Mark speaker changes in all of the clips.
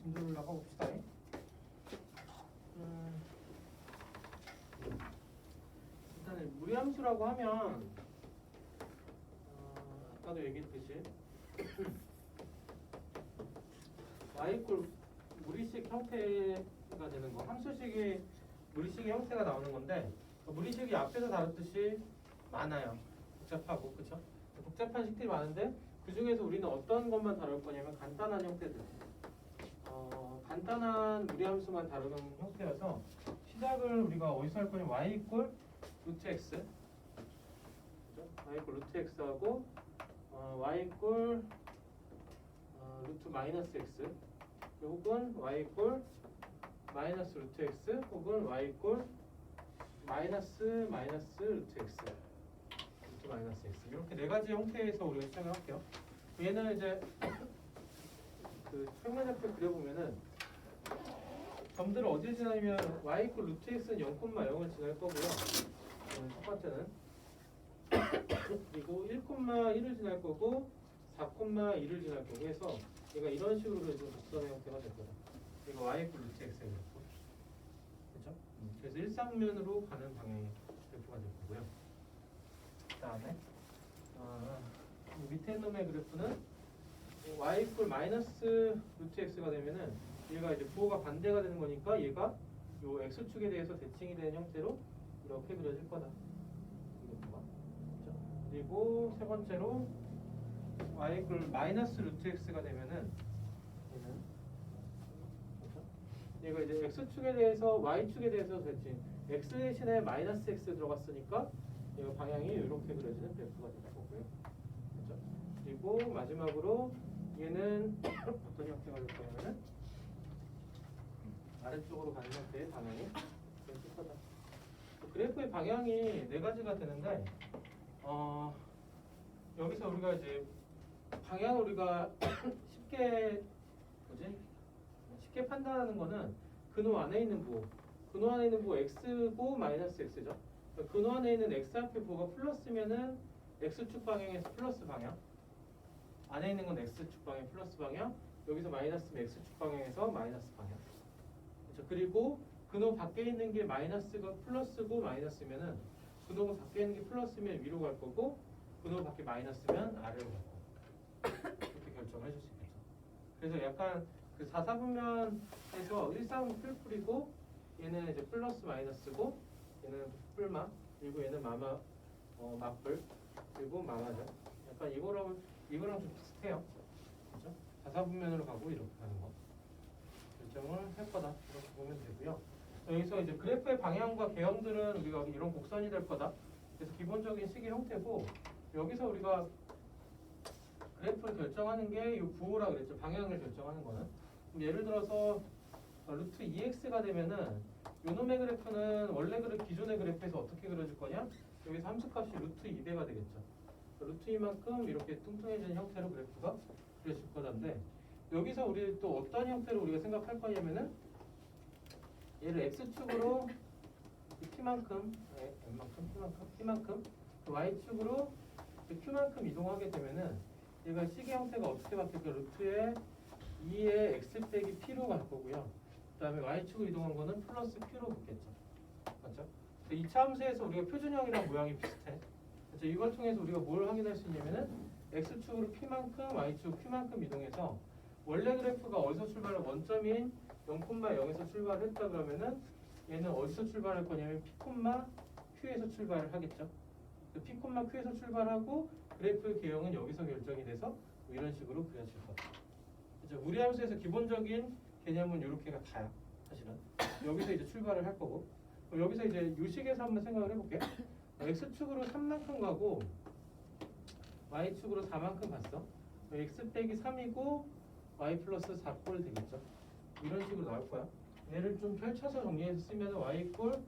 Speaker 1: 진도를 나가 봅시다. 일단 무리함수라고 하면 아까도 얘기했듯이 y 이퀄 무리식 형태가 되는 거, 함수식이 무리식의 형태가 나오는 건데, 무리식이 앞에서 다뤘듯이 많아요. 복잡하고, 그쵸? 복잡한 식들이 많은데 그 중에서 우리는 어떤 것만 다룰 거냐면 간단한 형태들, 간단한 무리함수만 다루는 형태여서 시작을 우리가 어디서 할 거냐면 y 이퀄 루트 x, 그죠? y 이퀄 루트 x하고 y 이퀄 루트 마이너스 x, 혹은 y 이퀄 마이너스 루트 x, 혹은 y 이퀄 마이너스 루트 x, 루트 마이너스 x, 이렇게 네 가지 형태에서 우리가 시작을 할게요. 얘는 이제 그 평면좌표 그려보면은 점들을 어디에 지나면 y 이퀄 루트 x는 0,0을 지날 거고요. 첫 번째는 그리고 1,1을 지날 거고 4,2를 지날 거고 해서 얘가 이런 식으로 그려지는 곡선의 형태가 될 거다. 이거 y 이퀄 루트 x에 그렇고, 그렇죠? 그래서 일상면으로 가는 방향의 그래프가 될 거고요. 그다음에 밑에 놈의 그래프는 y 이퀄 마이너스 루트 x가 되면은 얘가 이제 부호가 반대가 되는 거니까 얘가 요 x축에 대해서 대칭이 되는 형태로 이렇게 그려질 거다. 그렇죠? 그리고 세 번째로 y 이퀄 마이너스 루트 x가 되면은 얘는, 그렇죠? 얘가 이제 x축에 대해서 y축에 대해서 대칭, x 대신에 마이너스 x 들어갔으니까 얘가 방향이 이렇게 그려지는 그래프가 될 거고요. 그렇죠? 그리고 마지막으로 얘는 어떤 형태가 될 거냐면은 아래쪽으로 가는 형태의 방향이 될 거다. 그래프의 방향이 네 가지가 되는데, 여기서 우리가 이제 방향을 우리가 쉽게 판단하는 거는 근호 안에 있는 부호, 근호 안에 있는 부호 x고 마이너스 x죠. 근호 안에 있는 x 앞에 부호가 플러스면은 x축 방향에서 플러스 방향, 안에 있는 건 x축 방향 플러스 방향, 여기서 마이너스면 x축 방향에서 마이너스 방향. 그렇죠? 그리고 근호 밖에 있는 게 마이너스가 플러스고 마이너스면은 근호가 밖에 있는 게 플러스면 위로 갈 거고, 근호 밖에 마이너스면 아래로 갈 거고, 이렇게 결정을 해줄 수 있겠죠. 그래서 약간 그 4사분면에서 1사분 풀풀이고, 얘는 이제 플러스 마이너스고, 얘는 풀마, 그리고 얘는 마마, 맞불, 그리고 마마죠. 약간 이거랑 좀 비슷해요. 그렇죠? 4사분면으로 가고 이렇게 가는 거 결정을 할 거다, 이렇게 보면 되고요. 여기서 이제 그래프의 방향과 개형들은 우리가 이런 곡선이 될 거다. 그래서 기본적인 식의 형태고, 여기서 우리가 그래프를 결정하는 게 이 부호라 그랬죠. 방향을 결정하는 거는. 예를 들어서 루트 2x가 되면은 요놈의 그래프는 원래 기존의 그래프에서 어떻게 그려질 거냐? 여기서 함수값이 루트 2배가 되겠죠. 루트 2만큼 이렇게 뚱뚱해지는 형태로 그래프가 그려질 거던데, 여기서 우리 또 어떤 형태로 우리가 생각할 거냐면은 얘를 x축으로 p만큼, p만큼, y축으로 q만큼 이동하게 되면은 얘가 식의 형태가 어떻게 바뀔까? 루트에 2의 x 빼기 p로 갈 거고요. 그 다음에 y축으로 이동한 거는 플러스 q로 붙겠죠. 맞죠? 이 차함수에서 우리가 표준형이랑 모양이 비슷해. 그래서 이걸 통해서 우리가 뭘 확인할 수 있냐면은 x축으로 p만큼, y축 q만큼 이동해서 원래 그래프가 어디서 출발을, 원점인 0,0에서 출발했다 그러면은 얘는 어디서 출발할 거냐면 P,Q에서 출발을 하겠죠. P, Q에서 출발하고 그래프의 개형은 여기서 결정이 돼서 뭐 이런 식으로 그려질 거다. 그렇죠? 무리함수에서 기본적인 개념은 이렇게가 다야. 사실은 여기서 이제 출발을 할 거고, 여기서 이제 요식에서 한번 생각을 해볼게. x축으로 3만큼 가고 y축으로 4만큼 갔어. x 빼기 3이고 y 플러스 4꼴 되겠죠. 이런 식으로 나올 거야. 얘를 좀 펼쳐서 정리해서 쓰면 y 이퀄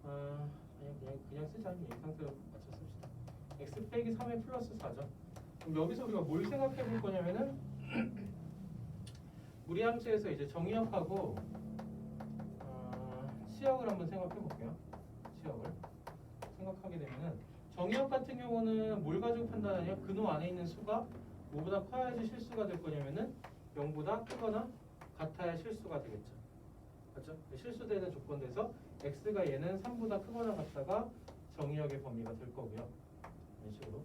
Speaker 1: 그냥 쓰자. 이 상태로 맞춰 씁시다. x 빼기 3의 플러스 4죠. 그럼 여기서 우리가 뭘 생각해 볼 거냐면은 무리함수에서 이제 정의역하고 치역을 한번 생각해 볼게요. 치역을 생각하게 되면은 정의역 같은 경우는 뭘 가지고 판단하냐? 근호 안에 있는 수가 뭐보다 커야지 실수가 될 거냐면은 0보다 크거나 같아야 실수가 되겠죠. 맞죠? 실수되는 조건에서 x가 얘는 3보다 크거나 같다가 정의역의 범위가 될 거고요. 이런 식으로.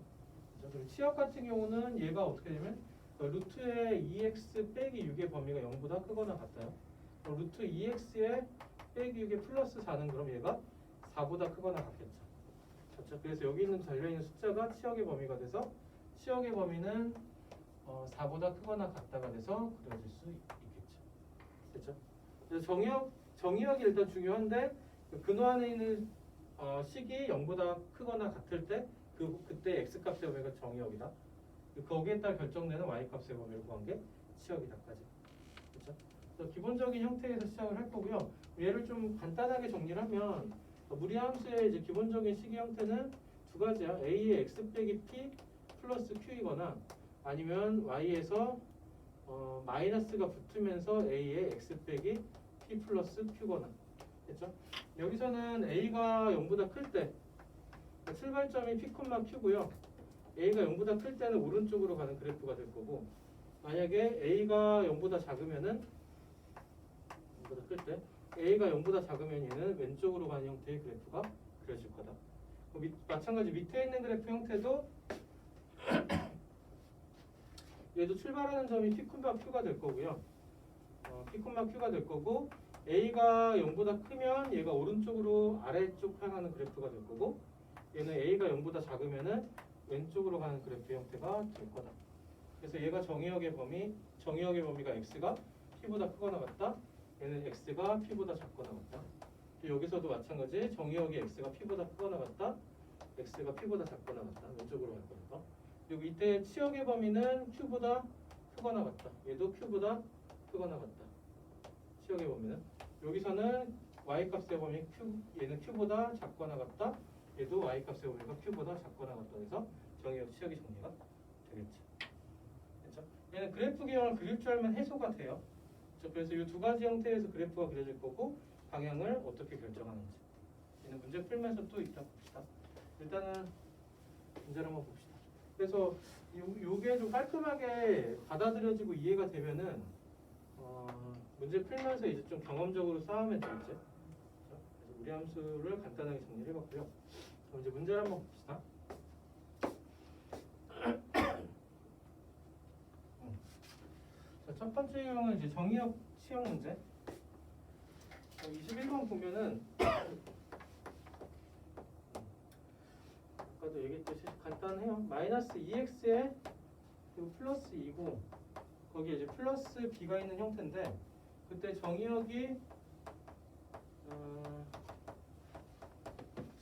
Speaker 1: 그렇죠? 그리고 치역 같은 경우는 얘가 어떻게 되면 루트의 2x 빼기 6의 범위가 0보다 크거나 같아요. 루트 2x에 빼기 6의 플러스 4는 그럼 얘가 4보다 크거나 같겠죠. 그렇죠? 그래서 여기 있는 달려있는 숫자가 치역의 범위가 돼서 치역의 범위는 4보다 크거나 같다가 돼서 그려질 수 있겠죠. 그렇죠? 그래서 정의역이 일단 중요한데 근호 안에 있는 식이 0보다 크거나 같을 때 그때 x 값의 범위가 정의역이다. 거기에 따라 결정되는 y 값의 범위를 구한 게 치역이다까지. 그렇죠? 그래서 기본적인 형태에서 시작을 할 거고요. 얘를 좀 간단하게 정리를 하면 무리함수의 이제 기본적인 식의 형태는 두 가지야. a의 x 빼기 p 플러스 q이거나 아니면 y에서 마이너스가 붙으면서 a의 x 빼기 p 플러스 q거나. 됐죠? 여기서는 a가 0보다 클 때 출발점이 p, q고요. a가 0보다 클 때는 오른쪽으로 가는 그래프가 될 거고, 만약에 a가 0보다 작으면은 0보다 클 때 a가 0보다 작으면 얘는 왼쪽으로 가는 형태의 그래프가 그려질 거다. 마찬가지 밑에 있는 그래프 형태도 얘도 출발하는 점이 p, q가 될 거고요. p, q가 될 거고, a가 0보다 크면 얘가 오른쪽으로 아래쪽 향하는 그래프가 될 거고, 얘는 a가 0보다 작으면은 왼쪽으로 가는 그래프 형태가 될 거다. 그래서 얘가 정의역의 범위가 x가 p보다 크거나 같다. 얘는 x가 p보다 작거나 같다. 여기서도 마찬가지 정의역이 x가 p보다 크거나 같다. x가 p보다 작거나 같다. 왼쪽으로 갈 거니까. 그리고 이때 치역의 범위는 q보다 크거나 같다. 얘도 q보다 크거나 같다. 치역의 범위는 여기서는 y 값의 범위 얘는 q보다 작거나 같다. 얘도 y 값의 범위가 q보다 작거나 같다 해서 정의역 치역이 정리가 되겠죠. 그렇죠? 얘는 그래프 기형을 그릴 줄 알면 해소가 돼요. 그렇죠? 그래서 이 두 가지 형태에서 그래프가 그려질 거고 방향을 어떻게 결정하는지 얘는 문제 풀면서 또 이따 봅시다. 일단은 문제를 한번 봅시다. 그래서 요게 좀 깔끔하게 받아들여지고 이해가 되면은 문제 풀면서 이제 좀 경험적으로 쌓으면 되겠죠. 그렇죠? 그래서 우리 함수를 간단하게 정리를 해봤고요. 그럼 이제 문제를 한번 봅시다. 자, 첫 번째 유형은 이제 정의역 치역 문제. 21번 보면은 아까도 얘기했듯이 간단해요. 마이너스 2x에 그리고 플러스 2고 거기에 이제 플러스 b가 있는 형태인데 그때 정의역이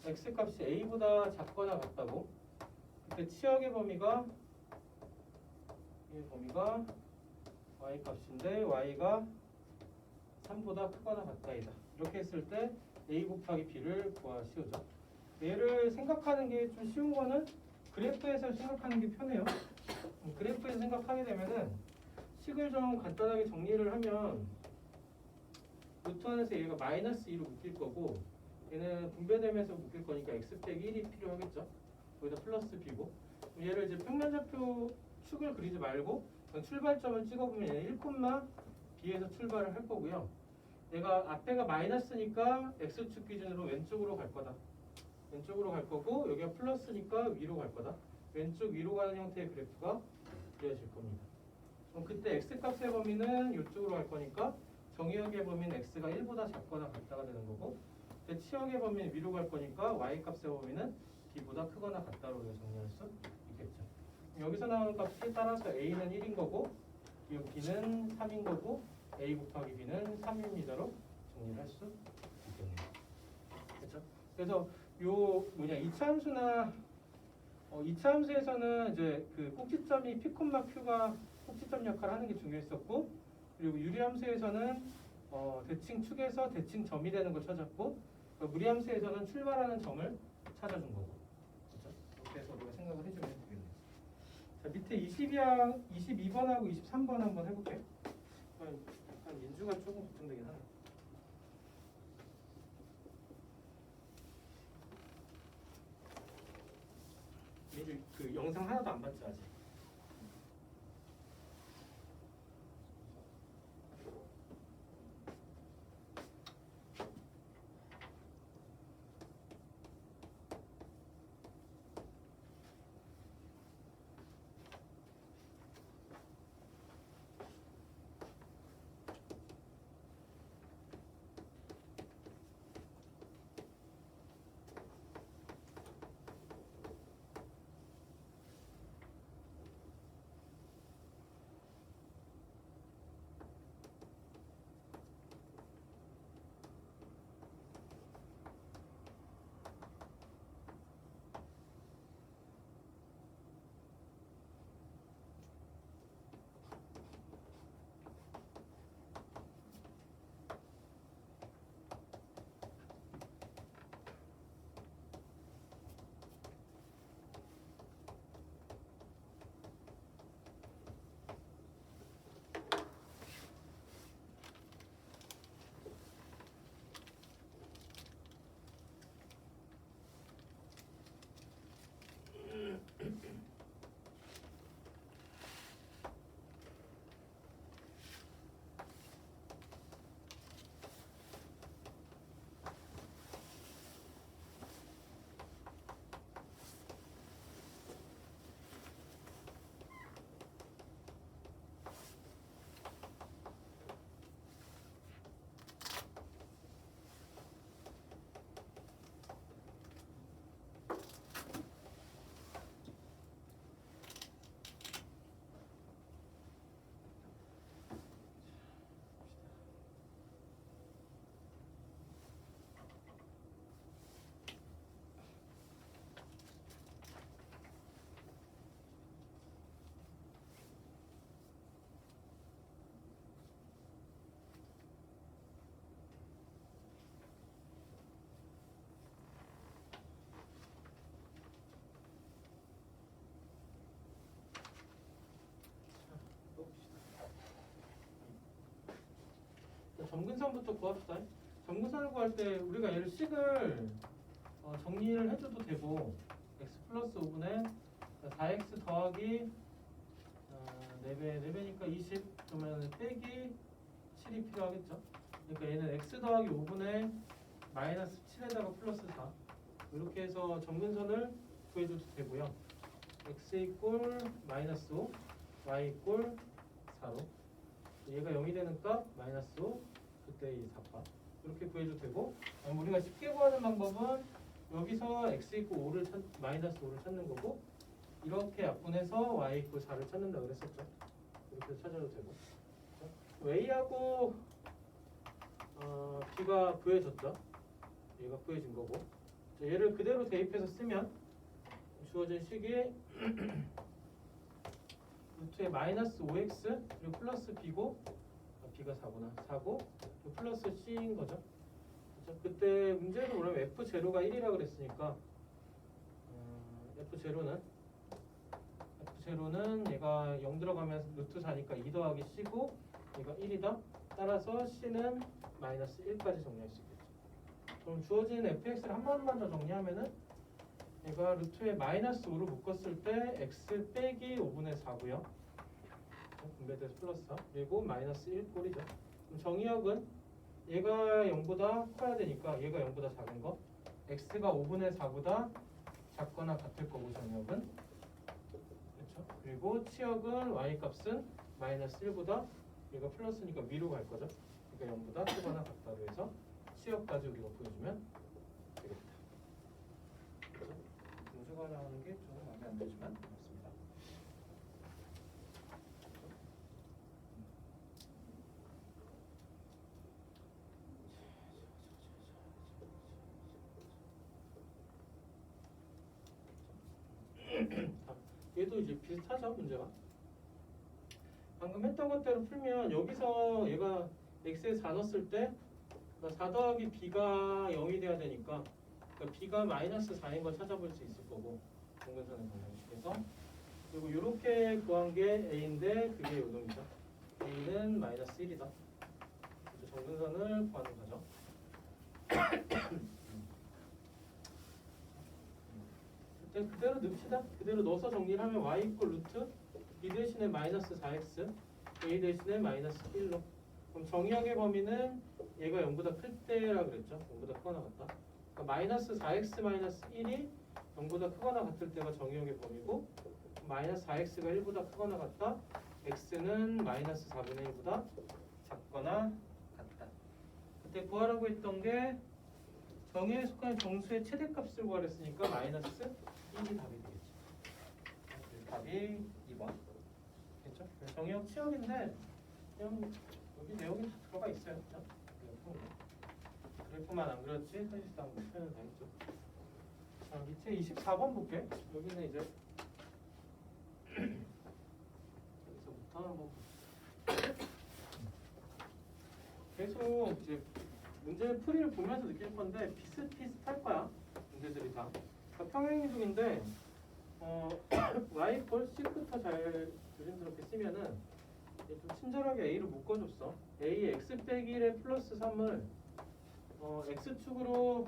Speaker 1: x 값이 a보다 작거나 같다고. 그때 치역의 범위가 y 값인데 y가 3보다 크거나 같다이다. 이렇게 했을 때 a 곱하기 b를 구하시오죠. 얘를 생각하는 게 좀 쉬운 거는 그래프에서 생각하는 게 편해요. 그래프에서 생각하게 되면은 식을 좀 간단하게 정리를 하면 루트 안에서 얘가 마이너스 2로 묶일 거고 얘는 분배되면서 묶일 거니까 x 빼기 1이 필요하겠죠. 거기다 플러스 b고 얘를 이제 평면좌표 축을 그리지 말고 출발점을 찍어보면 얘는 1,b에서 출발을 할 거고요. 얘가 앞에가 마이너스니까 x축 기준으로 왼쪽으로 갈 거다. 왼쪽으로 갈 거고 여기가 플러스니까 위로 갈 거다. 왼쪽 위로 가는 형태의 그래프가 그려질 겁니다. 그럼 그때 x값의 범위는 이쪽으로 갈 거니까 정의역의 범위는 x가 1보다 작거나 같다가 되는 거고 치역의 범위는 위로 갈 거니까 y값의 범위는 b보다 크거나 같다로 정리할 수 있겠죠. 여기서 나오는 값에 따라서 a는 1인 거고 b는 3인 거고 a 곱하기 b는 3입니다로 정리를 할 수 있겠네요. 그렇죠? 그래서 요 이차 함수나 2차 함수에서는 이제 그 꼭지점이 p, q가 꼭지점 역할을 하는 게 중요했었고 그리고 유리함수에서는 대칭 축에서 대칭 점이 되는 걸 찾았고 무리함수에서는 출발하는 점을 찾아준 거고 그렇죠? 이렇게 해서 우리가 생각을 해주면 되겠네요. 자, 밑에 22번하고 23번 한번 해볼게요. 약간 민주가 조금 걱정되긴 하네. 민주 그 영상 하나도 안 봤지 아직? 점근선부터 구합시다. 점근선을 구할 때 우리가 얘를 식을 정리를 해줘도 되고 x 플러스 5분의 4x 더하기 4배니까 20 그러면 빼기 7이 필요하겠죠. 그러니까 얘는 x 더하기 5분의 마이너스 7에다가 플러스 4 이렇게 해서 점근선을 구해줘도 되고요. x 이꼴 마이너스 5 y 이꼴 4로 얘가 0이 되는 값 마이너스 5 그때 이 4파 이렇게 구해줘도 되고 우리가 쉽게 구하는 방법은 여기서 x 이꼴 5를 마이너스 5를 찾는 거고 이렇게 약분해서 y 이꼴 4를 찾는다 그랬었죠. 이렇게 찾아도 되고 a하고 b가 구해졌죠. 얘가 구해진 거고 자, 얘를 그대로 대입해서 쓰면 주어진 식이 루트에 마이너스 5x 그리고 플러스 b고 b가 4구나 4고 플러스 c인 거죠. 그렇죠? 그때 문제를 보면 f0가 1이라 그랬으니까 f0는 얘가 0 들어가면 루트 4니까 2 더하기 c고 얘가 1이다. 따라서 c는 마이너스 1까지 정리할 수 있겠죠. 그럼 주어진 fx를 한 번만 더 정리하면은 얘가 루트에 마이너스 5를 묶었을 때 x 빼기 5분의 4고요. 분배돼서 플러스 4 그리고 마이너스 1 꼴이죠. 그럼 정의역은 얘가 0보다 커야 되니까 얘가 0보다 작은 거 x가 5분의 4보다 작거나 같을 거고 정의역은 그렇죠. 그리고 치역은 y 값은 마이너스 1보다 얘가 플러스니까 위로 갈 거죠. 그러니까 0보다 크거나 같다로 해서 치역까지 우리가 보여주면 되겠다. 문제가 나오는 게 좀 마음에 안 들지만 그렇습니다. 얘도 이제 비슷하죠 문제가. 방금 했던 것대로 풀면 여기서 얘가 x에 4 넣었을 때 4 더하기 b가 0이 돼야 되니까 그러니까 b가 마이너스 4인 걸 찾아볼 수 있을 거고 공근선의 방정식에서 그리고 이렇게 구한 게 a인데 그게 요놈이죠. a는 마이너스 1이다. 그래서 정근선을 구하는 거죠. 일단 그대로 넣읍시다. 그대로 넣어서 정리를 하면 y 이꼴 루트 b 대신에 마이너스 4x a 대신에 마이너스 1로 그럼 정의역의 범위는 얘가 0보다 클 때라 그랬죠. 0보다 크거나 같다. 그러니까 마이너스 4x 마이너스 1이 0보다 크거나 같을 때가 정의역의 범위고 마이너스 4x가 1보다 크거나 같다. x는 마이너스 4분의 1보다 작거나 같다. 그때 구하라고 했던 게 정의에 속하는 정수의 최대값을 구하랬으니까 마이너스 1이 답이 되겠죠. 답이 2번. 됐죠? 정의역 치역인데 그냥 여기 내용이 다 들어가 있어요. 그렇죠? 그래프만 안 그렇지 사실상 표현은 다 했죠. 자, 밑에 24번 볼게. 여기는 이제 여기서부터 한번 계속 이제 문제 풀이를 보면서 느낄 건데 비슷비슷할 거야. 문제들이 다. 그러니까 평행이동인데 y 꼴 c부터 잘 조심스럽게 쓰면은 좀 친절하게 a를 묶어줬어. a x 빼기 1에 플러스 3을 x축으로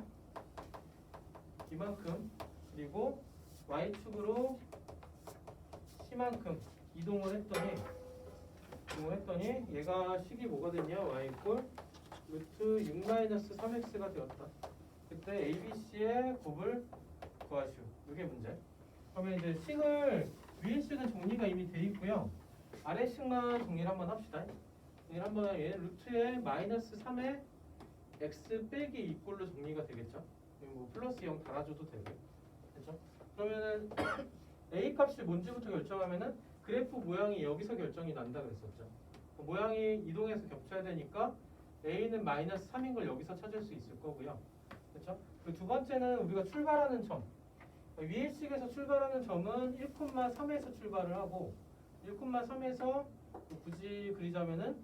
Speaker 1: 이만큼 그리고 y축으로 c만큼 이동을 했더니 얘가 식이 뭐가 됐냐? y 꼴 루트 6-3x가 되었다. 그때 ABC의 곱을 구하시오. 이게 문제. 그러면 이제 식을 위에 식은 정리가 이미 돼 있고요. 아래 식만 정리를 한번 합시다. 정리를 한번 하면 얘는 루트에 마이너스 3에 x 빼기 2꼴로 정리가 되겠죠. 뭐 플러스 0 달아줘도 되고요. 그렇죠? 그러면은 a 값이 뭔지부터 결정하면은 그래프 모양이 여기서 결정이 난다 그랬었죠. 모양이 이동해서 겹쳐야 되니까 a는 마이너스 3인 걸 여기서 찾을 수 있을 거고요. 그렇죠? 그 두 번째는 우리가 출발하는 점. 위의 식에서 출발하는 점은 1,3에서 출발을 하고 1,3에서 굳이 그리자면은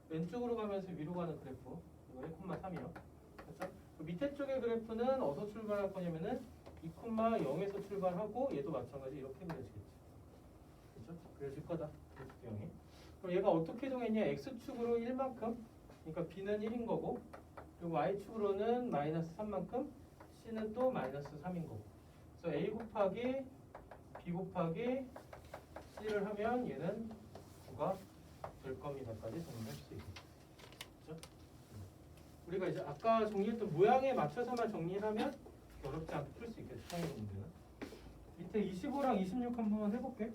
Speaker 1: 왼쪽으로 가면서 위로 가는 그래프. 이거 1,3이요. 그렇죠? 그 밑에 쪽의 그래프는 어디서 출발할 거냐면은 2,0에서 출발하고 얘도 마찬가지 이렇게 그려지겠죠. 그렇죠? 그려질 거다. 그래프 형이. 그럼 얘가 어떻게 이동했냐? x축으로 1만큼 그러니까 b는 1인 거고, 그리고 y축으로는 마이너스 3만큼, c는 또 마이너스 3인 거고. 그래서 a 곱하기 b 곱하기 c를 하면 얘는 9가 될 겁니다까지 정리할 수 있겠죠. 그렇죠? 우리가 이제 아까 정리했던 모양에 맞춰서만 정리를 하면 어렵지 않게 풀 수 있겠죠. 상위 문제는. 밑에 25랑 26 한번 해볼게요.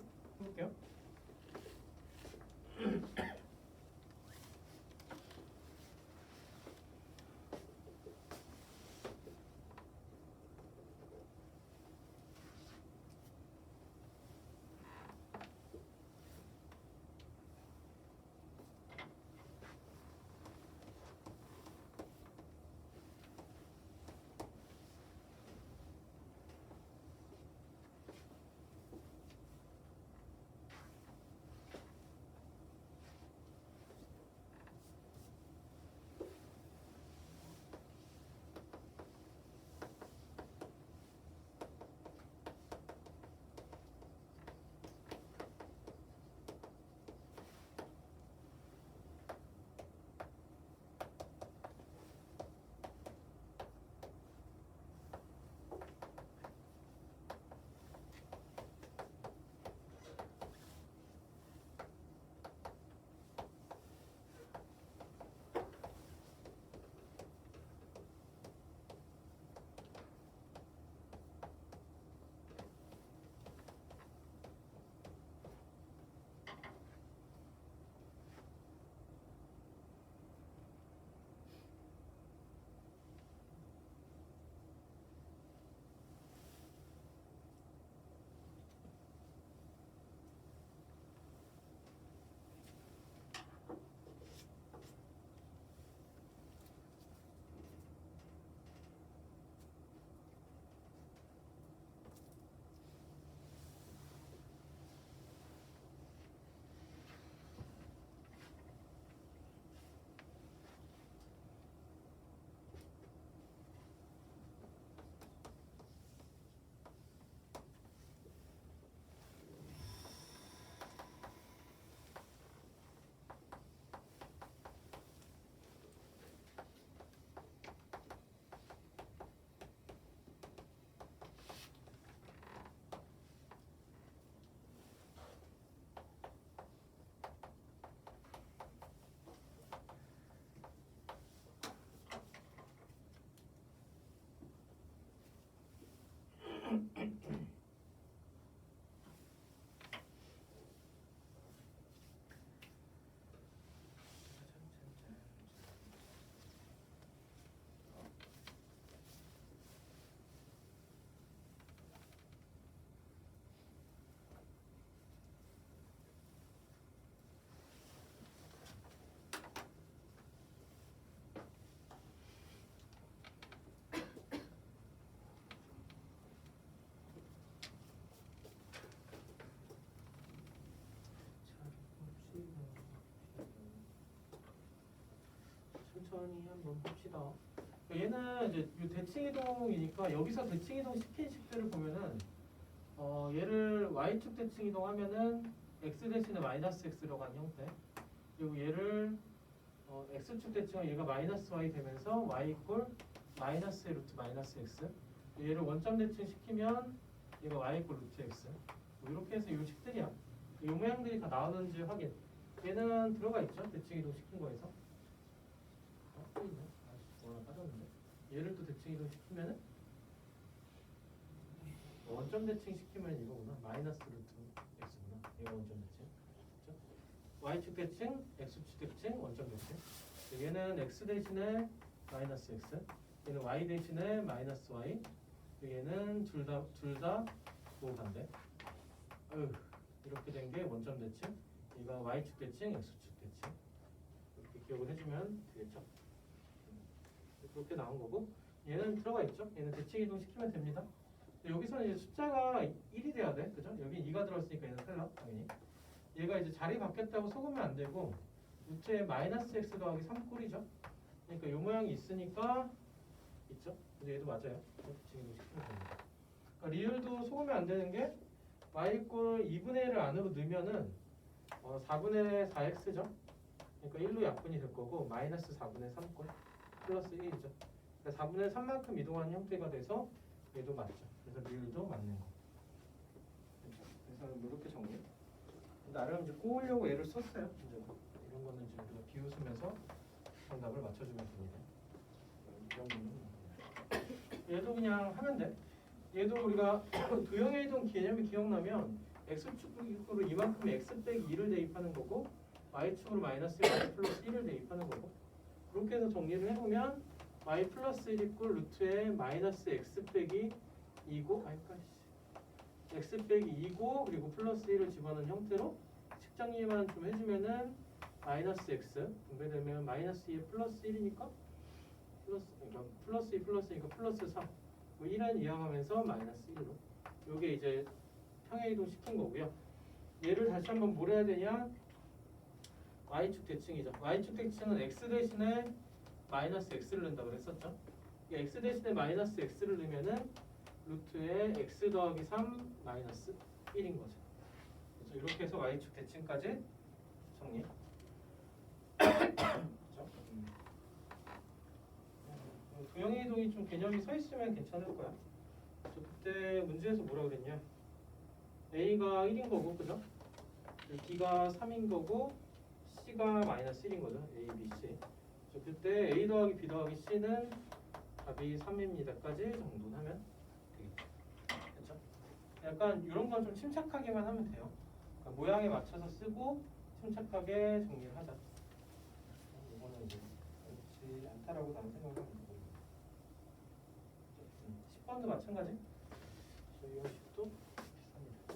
Speaker 1: 천천히 한번 봅시다. 얘는 이제 이 대칭 이동이니까 여기서 대칭 이동 시킨 식들을 보면은 얘를 y축 대칭 이동하면은 x 대신에 마이너스 x로 간 형태. 그리고 얘를 x축 대칭하면 얘가 마이너스 y 되면서 y 이꼴 마이너스 루트 마이너스 x. 얘를 원점 대칭 시키면 얘가 y 이꼴 루트 x. 뭐 이렇게 해서 이 식들이야. 이 모양들이 다 나오는지 확인. 얘는 들어가 있죠. 대칭 이동 시킨 거에서. 또 있네. 오늘 빠졌는데. 얘를 또 대칭 이동 시키면은 원점 대칭 시키면 이거구나. 마이너스 루트 x구나. 얘가 원점 대칭. 그렇죠? y축 대칭, x축 대칭, 원점 대칭. 얘는 x 대신에 마이너스 x. 얘는 y 대신에 마이너스 y. 얘는 둘 다 반대. 이렇게 된 게 원점 대칭. 얘가 y축 대칭, x축 대칭. 이렇게 기억을 해주면 되겠죠. 그렇게 나온 거고, 얘는 들어가 있죠. 얘는 대칭 이동 시키면 됩니다. 여기서는 이제 숫자가 1이 돼야 돼, 그죠? 여기 2가 들어있으니까 얘는 탈락, 당연히. 얘가 이제 자리 바뀌었다고 속으면 안 되고, 루트에 마이너스 x 더하기 3꼴이죠. 그러니까 이 모양이 있으니까 있죠. 근데 얘도 맞아요. 대칭 이동 시키면 됩니다. 그러니까 리을도 속으면 안 되는 게 y 꼴 2분의 1을 안으로 넣으면은 4분의 4x죠. 그러니까 1로 약분이 될 거고 마이너스 4분의 3꼴 플러스 1이죠. 그러니까 4분의 3만큼 이동하는 형태가 돼서 얘도 맞죠. 그래서 릴도 맞는 거. 그렇죠? 그래서 이렇게 정리. 나름 이제 꼬으려고 얘를 썼어요. 이제 이런 거는 이제 우리가 비웃으면서 정답을 맞춰주면 됩니다. 이런 거는 얘도 그냥 하면 돼. 얘도 우리가 도형의 이동 개념이 기억나면 x축으로 이만큼 x 빼기 2를 대입하는 거고 y축으로 마이너스 1 플러스 1을 대입하는 거고 그렇게 해서 정리를 해보면 y 플러스 1 이꼴 루트에 마이너스 x 빼기 2고 x 빼기 2고 그리고 플러스 1을 집어넣은 형태로 측정리만 좀 해주면은 마이너스 x 분배되면 마이너스 2에 플러스 1이니까 그러니까 플러스 2 플러스니까 플러스 3 뭐 1은 이항하면서 마이너스 1로 요게 이제 평행이동 시킨 거고요. 얘를 다시 한번 뭘 해야 되냐? y축 대칭이죠. y축 대칭은 x 대신에 마이너스 x를 넣는다고 그랬었죠. x 대신에 마이너스 x를 넣으면은 루트에 x 더하기 3 마이너스 1인 거죠. 그래서 이렇게 해서 y축 대칭까지 정리. 도형의 이동이 좀 개념이 서 있으면 괜찮을 거야. 그때 문제에서 뭐라 그랬냐? A가 1인 거고, 그죠? B가 3인 거고, C가 마이너스 1인 거죠. A, B, C. 그때 A 더하기 B 더하기 C는 답이 3입니다까지 정돈하면 되겠죠. 그렇죠? 약간 이런 건 좀 침착하게만 하면 돼요. 그러니까 모양에 맞춰서 쓰고 침착하게 정리를 하자. 이거는 이제 그렇지 않다라고 나는 생각을 합니다. 10번도 마찬가지. 저희 10도 비슷합니다.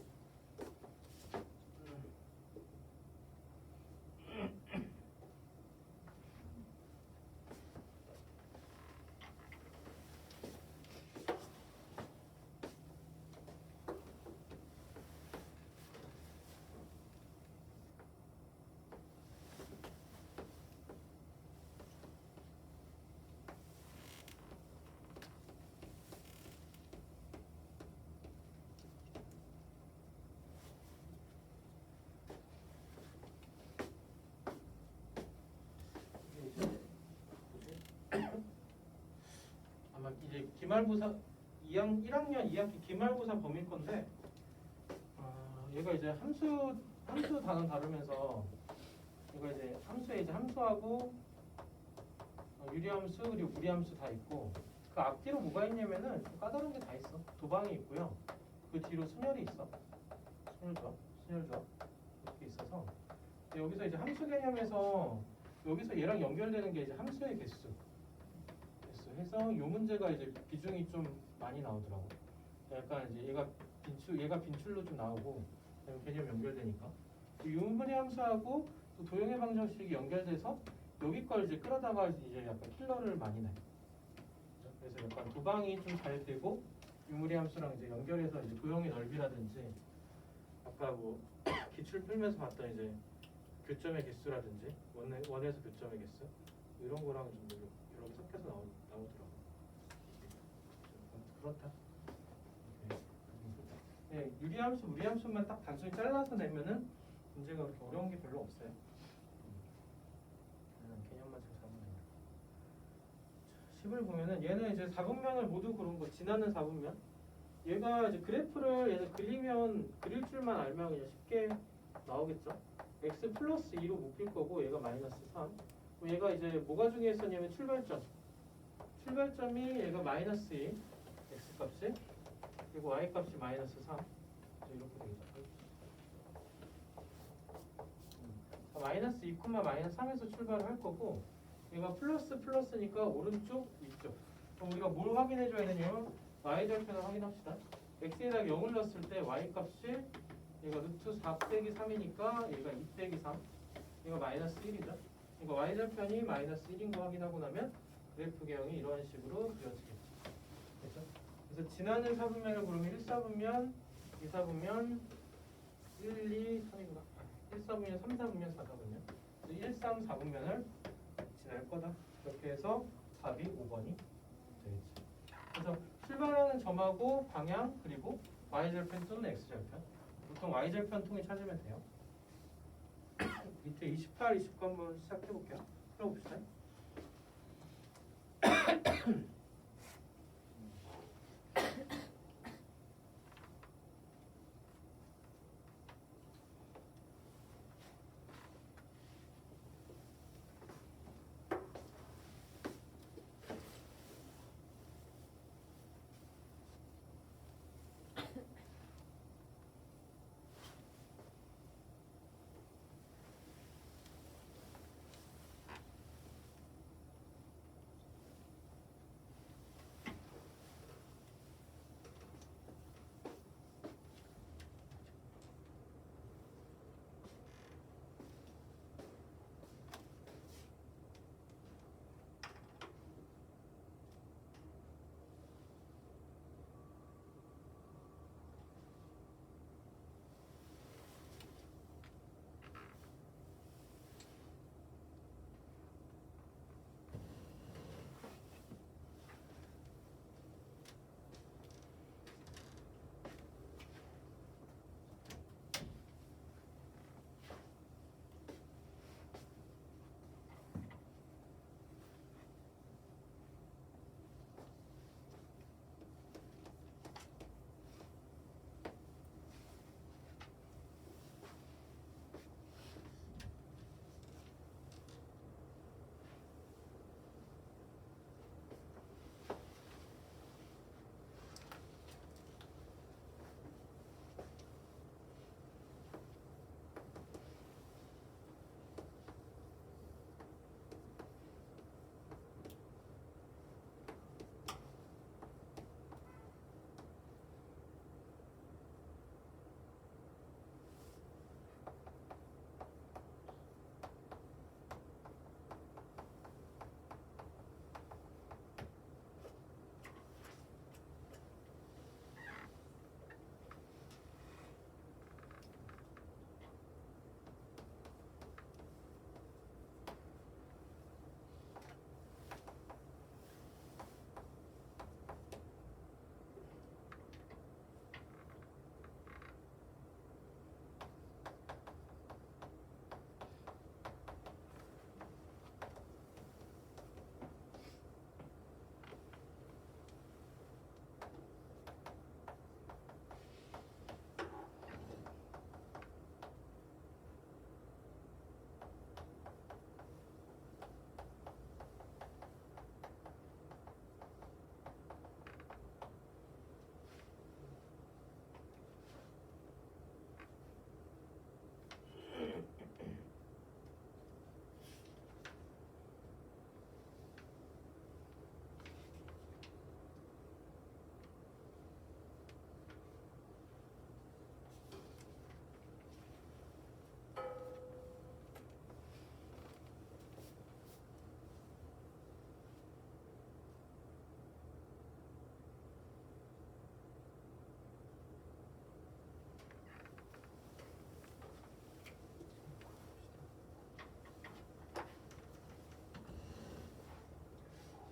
Speaker 1: 아마 이제 기말고사 1학년 2학기 기말고사 범위일 건데 얘가 이제 함수 단원 다루면서 이거 이제 함수에 이제 함수하고 유리함수 그리고 무리함수 다 있고 그 앞뒤로 뭐가 있냐면은 좀 까다로운 게 다 있어. 도방이 있고요. 그 뒤로 순열이 있어. 순열조합 이렇게 있어서 여기서 이제 함수 개념에서 여기서 얘랑 연결되는 게 이제 함수의 개수 해서 이 문제가 이제 비중이 좀 많이 나오더라고. 약간 이제 얘가 빈출로 좀 나오고 개념 연결되니까 유무리 함수하고 또 도형의 방정식이 연결돼서 여기 걸 이제 끌어다가 이제 약간 킬러를 많이 내. 그래서 약간 도방이 좀 잘 되고 유무리 함수랑 이제 연결해서 이제 도형의 넓이라든지 아까 뭐 기출 풀면서 봤던 이제 교점의 개수라든지 원에서 교점의 개수 이런 거랑 좀 여러 개 섞여서 나오더라고. 그렇다. 네, 유리함수, 무리함수만 딱 단순히 잘라서 내면은 문제가 그렇게 어려운 게 별로 없어요. 개념만 잘 잡으면 됩니다. 10을 보면은 얘는 이제 4분면을 모두 그런 거 지나는 4분면. 얘가 이제 그래프를 얘는 그릴 줄만 알면 그냥 쉽게 나오겠죠. x 플러스 2로 묶일 거고 얘가 마이너스 3. 얘가 이제 뭐가 중요했었냐면 출발점이 얘가 마이너스 2 x 값이 그리고 y 값이 마이너스 3 이렇게 되겠죠. 마이너스 2, 마이너스 3에서 출발을 할 거고 얘가 플러스니까 오른쪽 위쪽. 그럼 우리가 뭘 확인해 줘야 되냐면 y절편을 확인합시다. x에다가 0을 넣었을 때 y 값이 얘가 루트 4 빼기 3이니까 얘가 2 빼기 3 얘가 마이너스 1이죠. 그러니까 y절편이 마이너스 1인 거 확인하고 나면 그래프 개형이 이런 식으로 그려지겠죠. 그렇죠? 그래서 지나는 4분면을 고르면 1사분면, 2사분면, 1, 2, 3인가? 1사분면, 3사분면, 4사분면 1, 3, 4분면을 지날 거다. 이렇게 해서 답이 5번이 되겠죠. 그래서 출발하는 점하고 방향 그리고 y절편 또는 x절편 보통 y절편 통해 찾으면 돼요. 밑에 28, 29 한번 시작해 볼게요. 풀어봅시다.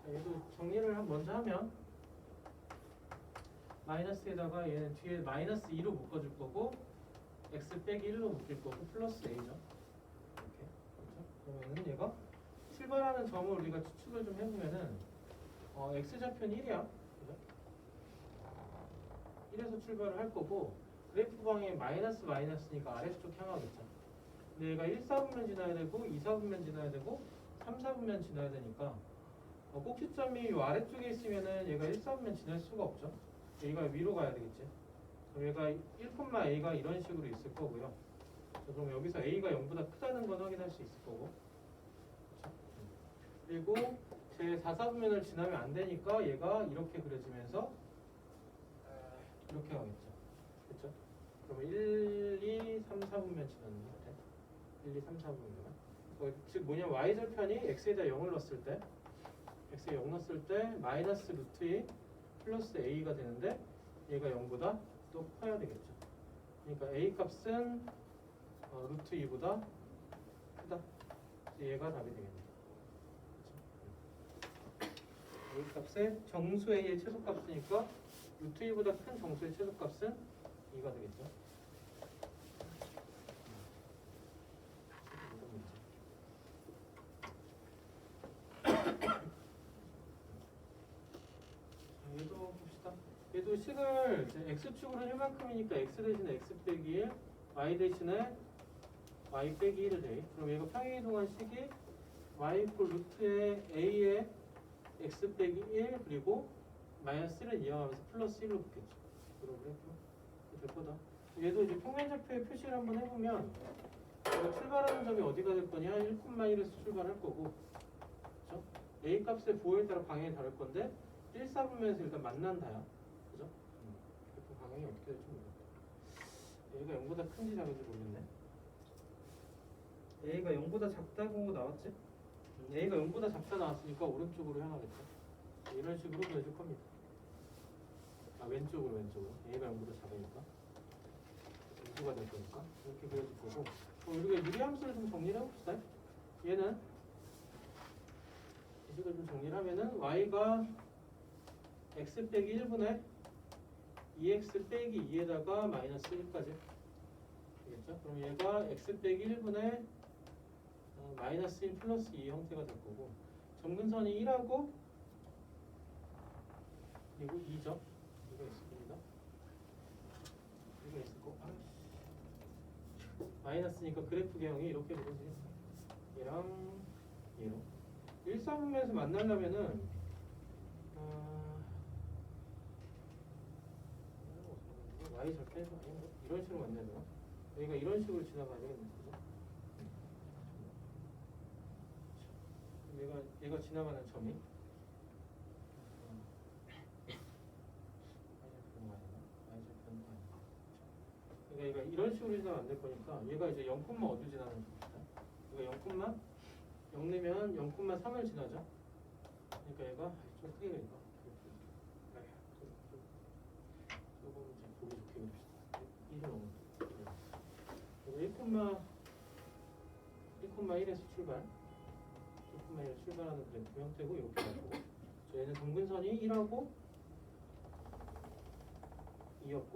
Speaker 1: 얘도 정리를 먼저 하면 마이너스에다가 얘는 뒤에 마이너스 2로 묶어줄 거고 x 빼기 1로 묶일 거고 플러스 a죠. 이렇게 그렇죠? 그러면은 얘가 출발하는 점을 우리가 추측을 좀 해보면은 x 좌표는 1이야. 그죠? 1에서 출발을 할 거고 그래프 방향이 마이너스니까 아래쪽 향하겠죠. 근데 얘가 1, 4분면 지나야 되고 2, 4분면 지나야 되고 3, 4분면 지나야 되니까 꼭지점이 이 아래쪽에 있으면은 얘가 1, 4분면 지날 수가 없죠. 얘가 위로 가야 되겠지. 그럼 얘가 1,a가 이런 식으로 있을 거고요. 그럼 여기서 a가 0보다 크다는 건 확인할 수 있을 거고. 그리고 제 4, 4분면을 지나면 안 되니까 얘가 이렇게 그려지면서 이렇게 가겠죠. 그렇죠? 그러면 1, 2, 3, 4분면 지나는 거 같아. 1, 2, 3, 4분면. 즉 뭐냐면 y절편이 x에다 0을 넣었을 때 x에 0 넣었을 때 마이너스 루트 2 플러스 a가 되는데 얘가 0보다 또 커야 되겠죠. 그러니까 a 값은 루트 2보다 크다. 얘가 답이 되겠네요. 그렇죠? a 값의 정수 a의 최소값이니까 루트 2보다 큰 정수의 최소값은 2가 되겠죠. 얘도 식을 이제 x축으로 1만큼이니까 x 대신에 x 빼기 1, y 대신에 y 빼기 1을 돼. 그럼 얘가 평행이동한 식이 y 이퀄 루트의 a의 x 빼기 1 그리고 마이너스 1을 이용하면서 플러스 1로 붙겠죠. 그럼 될 거다. 얘도 이제 평면좌표의 표시를 한번 해보면 내가 출발하는 점이 어디가 될 거냐 1,1에서 출발할 거고, 그렇죠? a 값의 부호에 따라 방향이 다를 건데 1, 4분면에서 일단 만난다야, 그죠? 그 방향이 어떻게 될지 모르겠다. a가 0보다 큰지 작은지 모르겠네. a가 0보다 작다고 나왔지? a가 0보다 작다 나왔으니까 오른쪽으로 향하겠죠. 이런 식으로 그려줄 겁니다. 아, 왼쪽으로 a가 0보다 작으니까 인수가 될 거니까 이렇게 그려줄 거고, 우리가 유리함수를 좀 정리를 해봅시다. 얘는 이 식을 좀 정리를 하면은 y가 x 빼기 1분의 2x 빼기 2에다가 마이너스 1까지 되겠죠? 그럼 얘가 x 빼기 1분의 마이너스 1 플러스 2 형태가 될 거고, 점근선이 1하고 그리고 2죠. 이거 있을 겁니다. 이거 있을 거. 마이너스니까 그래프 개형이 이렇게 그려지겠어요. 얘랑 얘로 1, 4분면에서 만나려면은 y 절편에서 이런 식으로 만나야 되나? 여기가 이런 식으로 지나가야 되겠네, 그죠? 얘가 지나가는 점이 그러니까 얘가 이런 식으로 지나가면 안 될 거니까 얘가 이제 0, 어디 지나는 겁니다. 얘가 0, 0내면 0,3을 지나죠. 그러니까 얘가 좀 크게 그린다. 조금 이제 보기 좋게 그립시다. 1을 넘어. 1,1에서 출발. 1,1에서 출발하는 그래프 형태고 이렇게 가고, 저희는 점근선이 1하고 2였고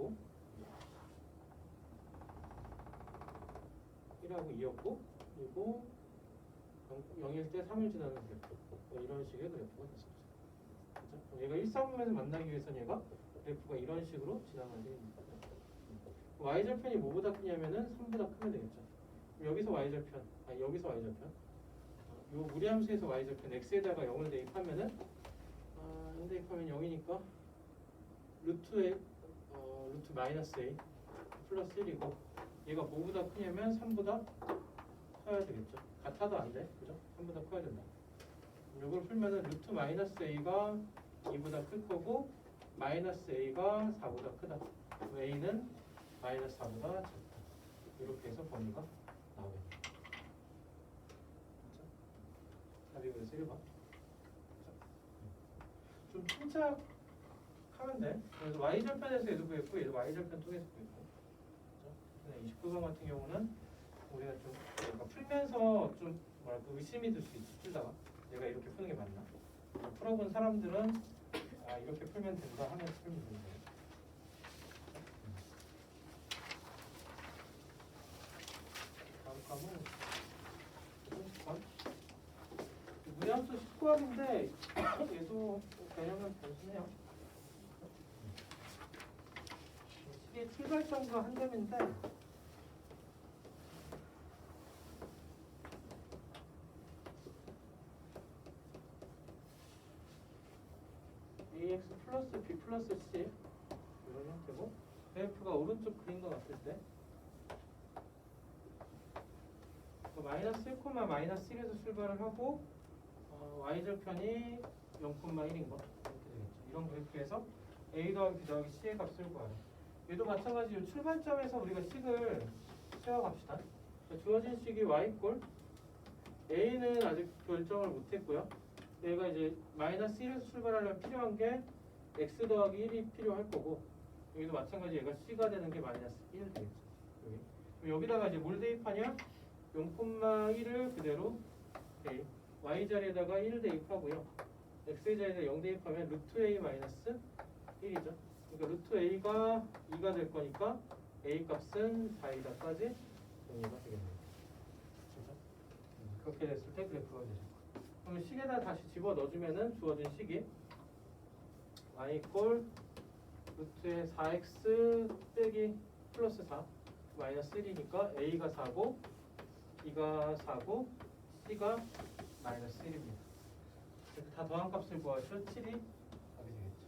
Speaker 1: 1하고 2였고 그리고 0일 때 3을 지나는 그래프, 이런 식의 그래프가 됐었죠. 그렇죠? 얘가 1, 4분면에서 만나기 위해서는 얘가 그래프가 이런 식으로 지나가야 됩니다. y절편이 뭐보다 크냐면은 3보다 크면 되겠죠. 여기서 y절편, 여기서 y절편, 요 무리함수에서 y절편 x에다가 0을 대입하면은 0 대입하면 0이니까 루트 마이너스 a 플러스 1이고, 얘가 뭐보다 크냐면 3보다 커야 되겠죠. 같아도 안 돼, 그죠? 3보다 커야 된다. 이걸 풀면은 루트 마이너스 a가 2보다 클 거고 마이너스 a가 4보다 크다. a는 마이너스 4보다 작다. 이렇게 해서 범위가 나오겠다. 답이 그래서 1번. 좀 침착하면 돼. 그래서 y절편에서 얘도 구했고 얘도 y절편 통해서 구했고. 29번 같은 경우는 우리가 좀 풀면서 좀 뭐랄까 의심이 들 수 있지. 풀다가 내가 이렇게 푸는 게 맞나? 풀어본 사람들은 이렇게 풀면 된다 하면서 풀면 된다. 다음 감은 무리함수 19합인데 얘도 개념은 단순해요. 이게 출발점과 한 점인데 ax 플러스 b 플러스 c 이런 형태고, 그래프가 오른쪽 그린 것 같을 때 마이너스 1, 마이너스 1에서 출발을 하고 y절편이 0,1인 거 이렇게 되겠죠. 이런 그래프에서 a 더하기 b 더하기 c의 값을 구하래. 얘도 마찬가지로 출발점에서 우리가 식을 세워갑시다. 주어진 식이 y꼴 a는 아직 결정을 못했고요. 얘가 이제 마이너스 1에서 출발하려면 필요한 게 x 더하기 1이 필요할 거고, 여기도 마찬가지 얘가 c가 되는 게 마이너스 1 되겠죠. 여기다가 이제 뭘 대입하냐? 0,1을 그대로 대입, y 자리에다가 1 대입하고요. x 자리에다 0 대입하면 루트 a 마이너스 1이죠. 그러니까 루트 a가 2가 될 거니까 a 값은 4이다까지 정리가 되겠네요. 그렇죠? 그렇게 됐을 때 그래프가 되죠. 그럼 식에다 다시 집어 넣어주면은 주어진 식이 y 꼴 루트에 4x 빼기 플러스 4 마이너스 1이니까 a가 4고 b가 4고 c가 마이너스 1입니다. 다 더한 값을 구하죠. 7이 답이 되겠죠.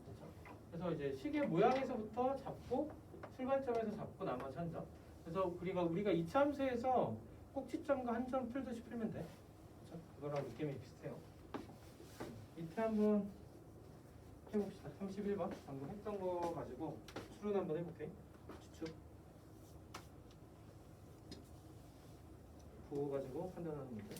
Speaker 1: 그렇죠? 그래서 이제 시계 모양에서부터 잡고 출발점에서 잡고 나머지 한 점. 그래서 우리가 이차 함수에서 꼭지점과 한 점 풀듯이 풀면 돼. 그렇죠? 그거랑 느낌이 비슷해요. 밑에 한번 해봅시다. 31번 방금 했던 거 가지고 추론 한번 해볼게. 추측 부호 가지고 판단하는 문제.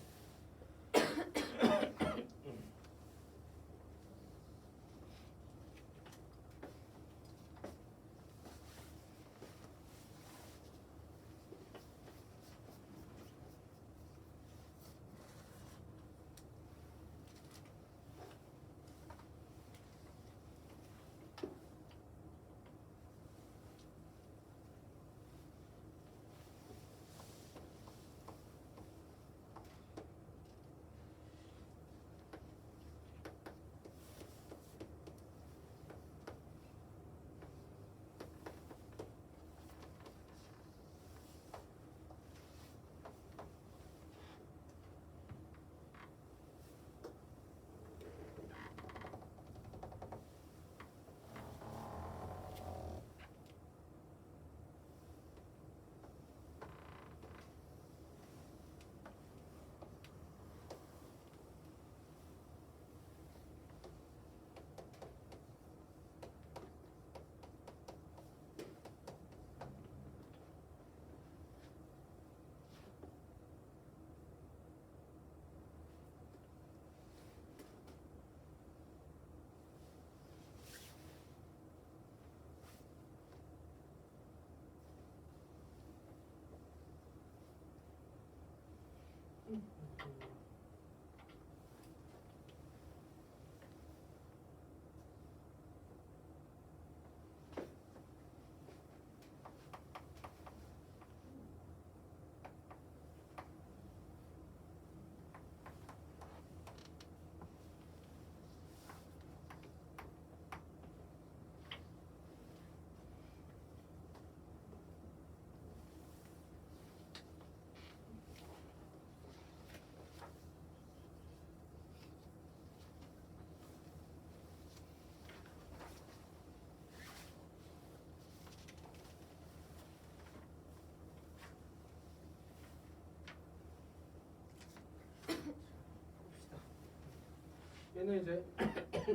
Speaker 1: 얘는 이제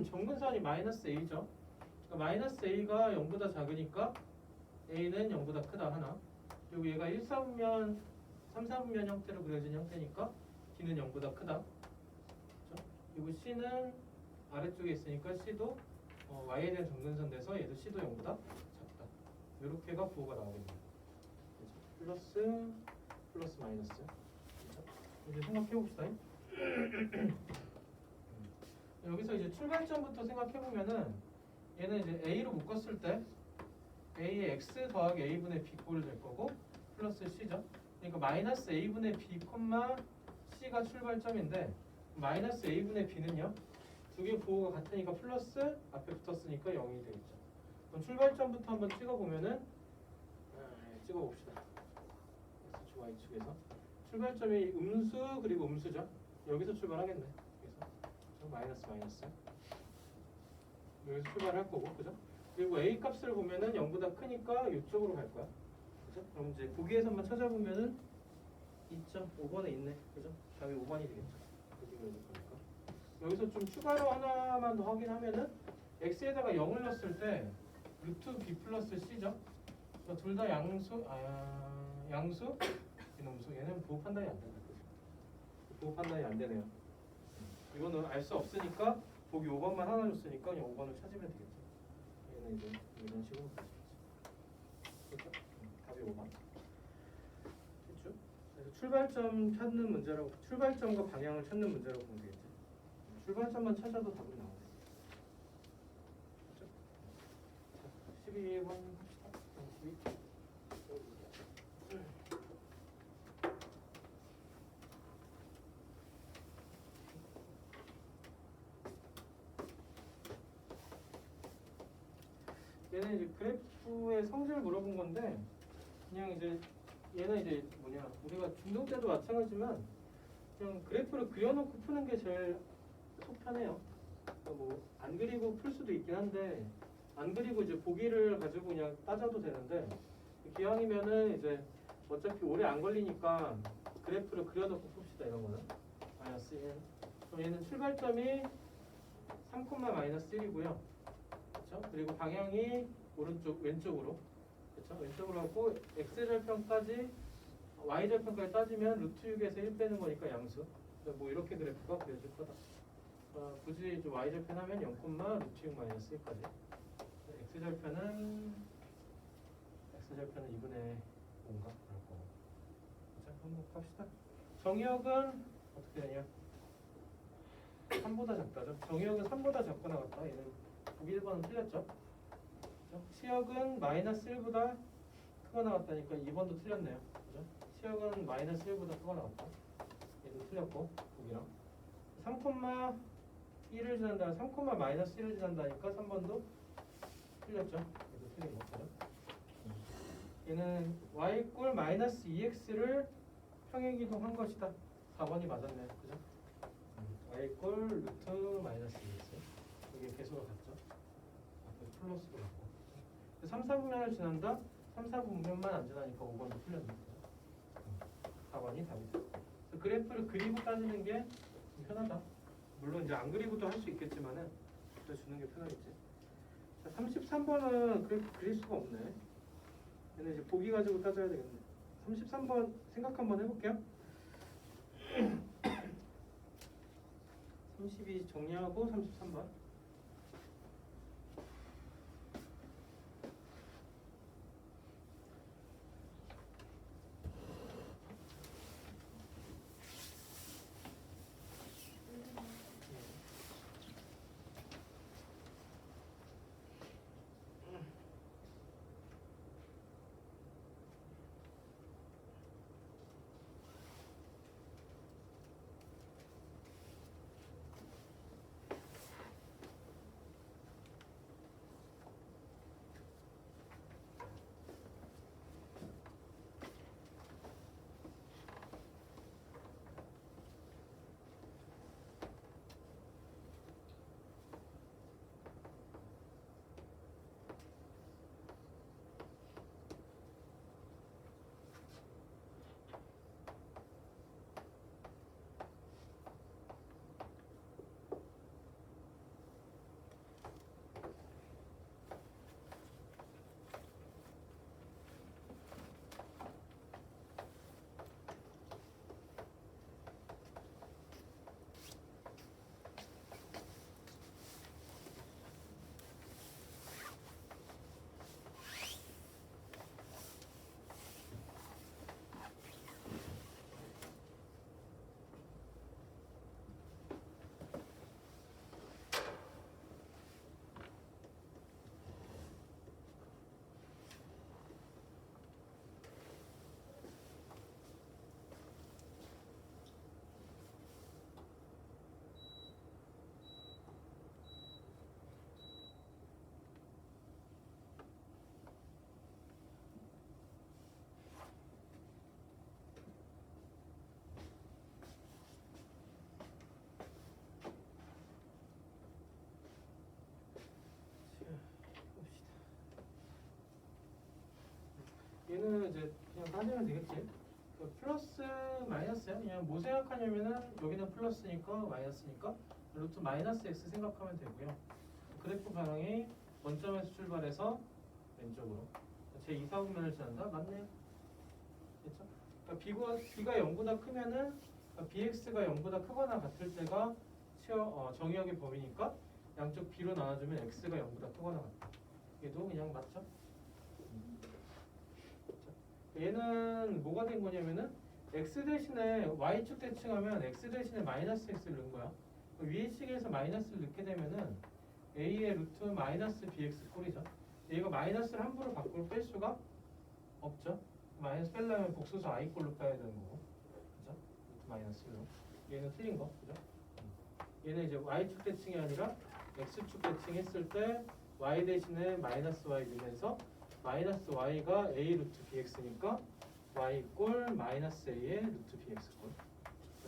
Speaker 1: 정근선이 마이너스 a죠. 그러니까 마이너스 a가 0보다 작으니까 a는 0보다 크다 하나. 그리고 얘가 1, 4분면, 3, 4분면 형태로 그려진 형태니까 d는 0보다 크다. 그렇죠? 그리고 c는 아래쪽에 있으니까 c도 y에 대한 정근선 돼서 얘도 c도 0보다 작다. 이렇게가 부호가 나오겠네요. 그렇죠? 플러스 마이너스. 그렇죠? 이제 생각해 봅시다. 여기서 이제 출발점부터 생각해 보면은 얘는 이제 a로 묶었을 때 a의 x 더하기 a분의 b 꼴이 될 거고 플러스 c죠. 그러니까 마이너스 a분의 b, c가 출발점인데 마이너스 a분의 b는요 두 개 부호가 같으니까 플러스 앞에 붙었으니까 0이 되겠죠. 그럼 출발점부터 한번 찍어보면은 찍어봅시다. x y 축에서 출발점이 음수 그리고 음수죠. 여기서 출발하겠네. 마이너스 여기서 출발할 거고, 그죠? 그리고 a 값을 보면은 0보다 크니까 이쪽으로 갈 거야, 그죠? 그럼 이제 보기에서만 찾아보면은 2.5번에 있네, 그죠? 답이 5번이 되겠죠. 거니까. 여기서 좀 추가로 하나만 더 확인하면은 x에다가 0을 넣었을 때 루트 b 플러스 c죠? 둘 다 양수, 양수, 비놈수. 얘는 부호 판단이 안 된다, 그죠? 부호 판단이 안 되네요. 이거는 알 수 없으니까 보기 5번만 하나 줬으니까 그냥 5번을 찾으면 되겠죠. 얘는 이제 이런 식으로 그렇죠? 답이 5번. 됐죠? 그래서 출발점 찾는 문제라고, 출발점과 방향을 찾는 문제라고 보면 되겠죠. 출발점만 찾아도 답은 나오네. 그렇죠? 자, 12번 합시다. 12. 얘는 이제 그래프의 성질을 물어본 건데 그냥 이제 얘는 이제 뭐냐 우리가 중등 때도 마찬가지지만 그냥 그래프를 그려놓고 푸는 게 제일 속 편해요. 뭐 안 그리고 풀 수도 있긴 한데 안 그리고 이제 보기를 가지고 그냥 따져도 되는데 기왕이면은 이제 어차피 오래 안 걸리니까 그래프를 그려놓고 풉시다. 이런 거는 마이너스 1. 그럼 얘는 출발점이 3, 마이너스 1이고요. 그렇죠? 그리고 방향이 오른쪽 왼쪽으로 그렇죠? 왼쪽으로 하고 x절편까지 y절편까지 따지면 루트 6에서 1 빼는 거니까 양수. 뭐 이렇게 그래프가 그려질 거다. 굳이 이제 y절편 하면 0, 루트 6 마이너스 1까지. x절편은 2분의 5인가 그럴 거고. 자, 한번 갑시다. 정의역은 어떻게 되냐? 3보다 작다죠. 정의역은 3보다 작고 나갔다. 얘는 보기 1번은 틀렸죠. 그죠? 시역은 마이너스 1보다 크고 나갔다니까 2번도 틀렸네요. 그죠? 시역은 마이너스 1보다 크고 나갔다. 얘도 틀렸고 보기랑 3,1을 지난다. 3, 마이너스 1을 지난다니까 3번도 틀렸죠. 얘도 틀린 거. 그죠? 얘는 y 꼴 마이너스 2x를 평행이동한 것이다. 4번이 맞았네요. 그죠? y 꼴 루트 마이너스 2x 이게 계수가 같죠? 앞에 플러스로 갖고 3, 4분면을 지난다? 3, 4분면만 안 지나니까 5번도 틀렸네. 4번이 답이다. 그래프를 그리고 따지는 게 좀 편하다. 물론 이제 안 그리고도 할 수 있겠지만은 그래 주는 게 편하겠지. 자, 33번은 그래프 그릴 수가 없네. 얘는 이제 보기 가지고 따져야 되겠네. 33번 생각 한번 해볼게요. 32 정리하고 33번. 얘는 이제 그냥 따지면 되겠지. 플러스 마이너스야. 그냥 뭐 생각하냐면은 여기는 플러스니까 마이너스니까 루트 마이너스 x 생각하면 되고요. 그래프 방향이 원점에서 출발해서 왼쪽으로 제 2, 4분면을 지난다. 맞네요. 그렇죠? 그러니까 b가 0보다 크면은 bx가 0보다 크거나 같을 때가 정의역의 범위니까 양쪽 b로 나눠주면 x가 0보다 크거나 같다. 얘도 그냥 맞죠? 얘는 뭐가 된 거냐면은 x 대신에 y축 대칭하면 x 대신에 마이너스 x를 넣은 거야. 위의 식에서 마이너스를 넣게 되면은 a의 루트 마이너스 bx 꼴이죠. 얘가 마이너스를 함부로 밖으로 뺄 수가 없죠. 마이너스 빼려면 복소수 i 꼴로 빼야 되는 거고, 그죠? 루트 마이너스 1로. 얘는 틀린 거, 그죠? 얘는 이제 y축 대칭이 아니라 x축 대칭했을 때 y 대신에 마이너스 y 넣으면서 마이너스 y가 a 루트 bx니까 y 이꼴 마이너스 a의 루트 bx꼴.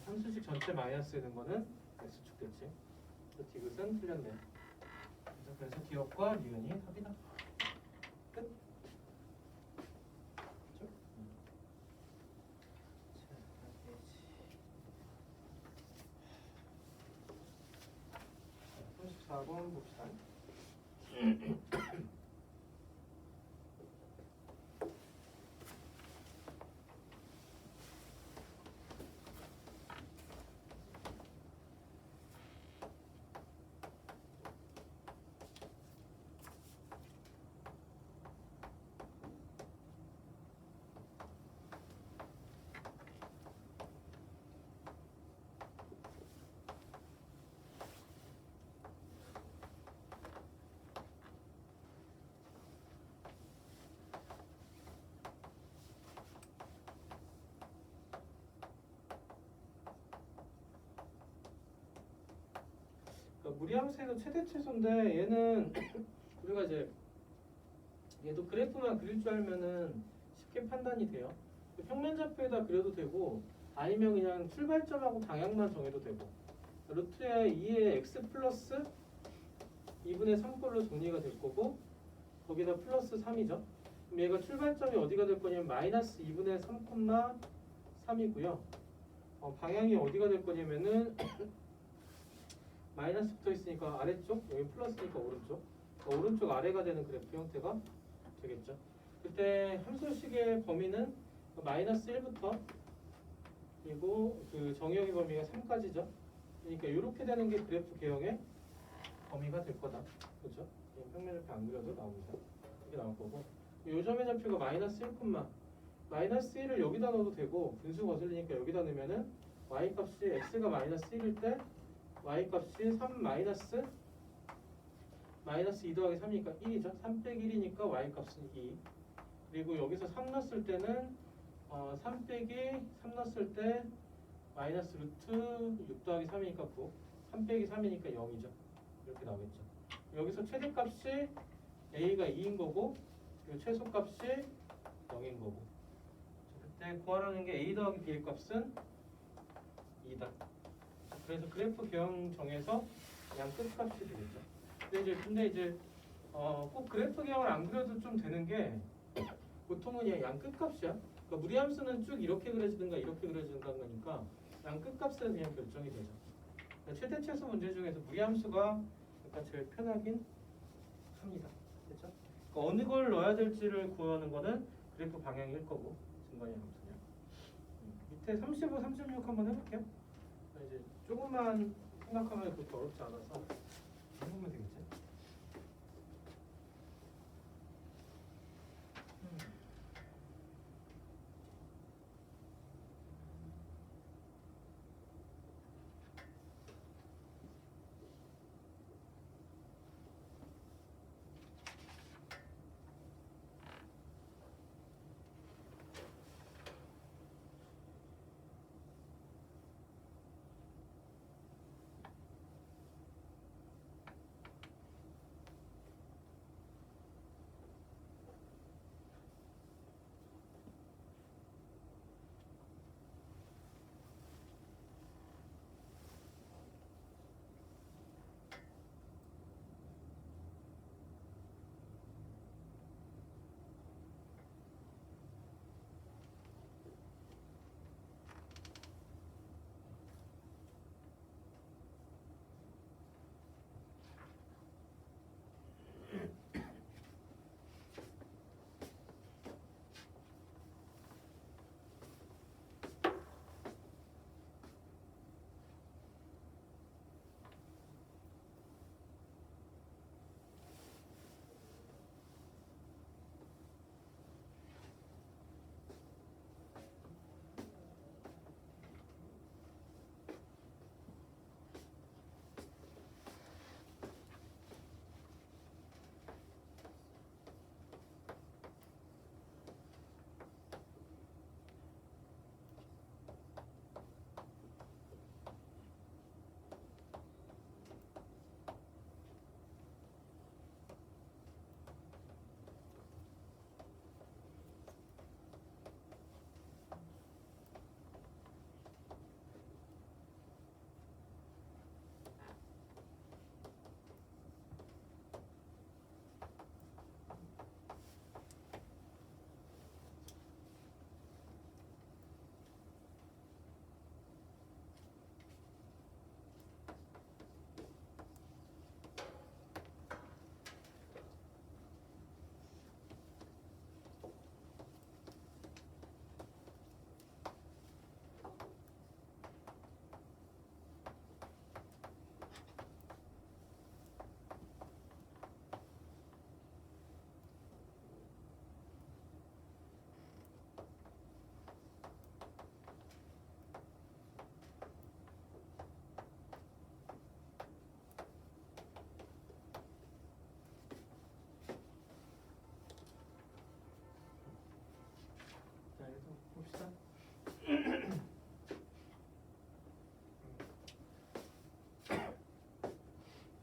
Speaker 1: 함수식 전체 마이너스 되는 거는 x축 됐지. 그래서 디귿은 틀렸네. 그래서 기억과 니은이 답이다. 끝. 그렇죠? 자, 34번 봅시다. 그러니까 무리함수에서 최대 최소인데 얘는 우리가 이제 얘도 그래프만 그릴 줄 알면은 쉽게 판단이 돼요. 평면 좌표에다 그려도 되고 아니면 그냥 출발점하고 방향만 정해도 되고 루트에 2의 x 플러스 2분의 3꼴로 정리가 될 거고 거기다 플러스 3이죠. 그럼 얘가 출발점이 어디가 될 거냐면 마이너스 2분의 3,3이고요. 방향이 어디가 될 거냐면은 마이너스 붙어 있으니까 아래쪽, 여기 플러스니까 오른쪽. 오른쪽 아래가 되는 그래프 형태가 되겠죠. 그때 함수식의 범위는 마이너스 1부터 그리고 그 정의역의 범위가 3까지죠. 그러니까 이렇게 되는 게 그래프 개형의 범위가 될 거다. 그렇죠? 평면 좌표 안 그려도 나옵니다. 이게 나올 거고. 요점의 좌표가 마이너스 1, 마이너스 1을 여기다 넣어도 되고 분수 거슬리니까 여기다 넣으면은 y 값이 x가 마이너스 1일 때 y 값이 3 마이너스 2 더하기 3이니까 1이죠. 3 빼기 1이니까 y 값은 2. 그리고 여기서 3 넣었을 때는 3 빼기 3 넣었을 때 마이너스 루트 6 더하기 3이니까 9. 3 빼기 3이니까 0이죠. 이렇게 나오겠죠. 여기서 최대값이 a가 2인 거고 그리고 최소값이 0인 거고. 그때 구하라는 게 a 더하기 b의 값은 2다. 그래서 그래프 개형 정해서 양 끝값이 되겠죠. 근데 이제 꼭 그래프 개형을 안 그려도 좀 되는 게 보통은 양 끝값이야. 그러니까 무리함수는 쭉 이렇게 그려지든가 이렇게 그려지든가 거니까 양 끝값은 그냥 결정이 되죠. 그러니까 최대 최소 문제 중에서 무리함수가 약간 제일 편하긴 합니다. 그렇죠? 그러니까 어느 걸 넣어야 될지를 구하는 거는 그래프 방향일 거고 증거의 함수냐. 밑에 35, 36 한번 해볼게요. 이제 조금만 생각하면 그렇게 어렵지 않아서 해보면 되겠지.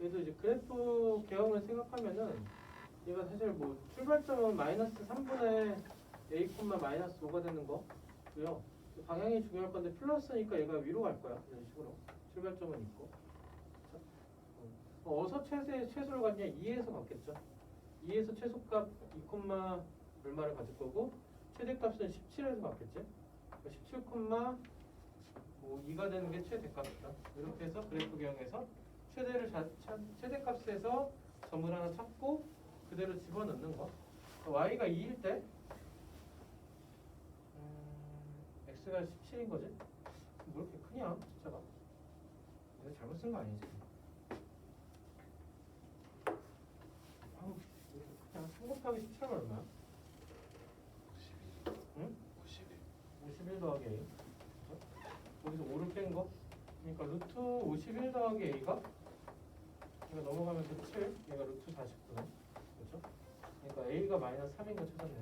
Speaker 1: 그래서 이제 그래프 개형을 생각하면은 얘가 사실 뭐 출발점은 마이너스 3분의 a 콤마 마이너스 5가 되는 거고요. 방향이 중요할 건데 플러스니까 얘가 위로 갈 거야. 이런 식으로 출발점은 있고. 그쵸? 어디서 최소를 갖냐? 2에서 갖겠죠. 2에서 최소값 2 콤마 얼마를 가질 거고 최대값은 17에서 갖겠지. 17 콤마 뭐 2가 되는 게 최대값이다. 이렇게 해서 그래프 개형에서 최대값에서 점을 하나 찾고 그대로 집어넣는 거. y가 2일 때 x가 17인 거지? 뭐 이렇게 크냐 숫자가? 내가 잘못 쓴 거 아니지? 아우 이렇게 크냐? 3 곱하기 17은 얼마야?
Speaker 2: 51.
Speaker 1: 응?
Speaker 2: 51.
Speaker 1: 51 더하기 a. 그죠? 거기서 5를 뺀 거. 그러니까 루트 51 더하기 a가 이거 넘어가면서 7, 얘가 루트 49네. 그렇죠? 그러니까 a가 마이너스 3인 거 찾았네.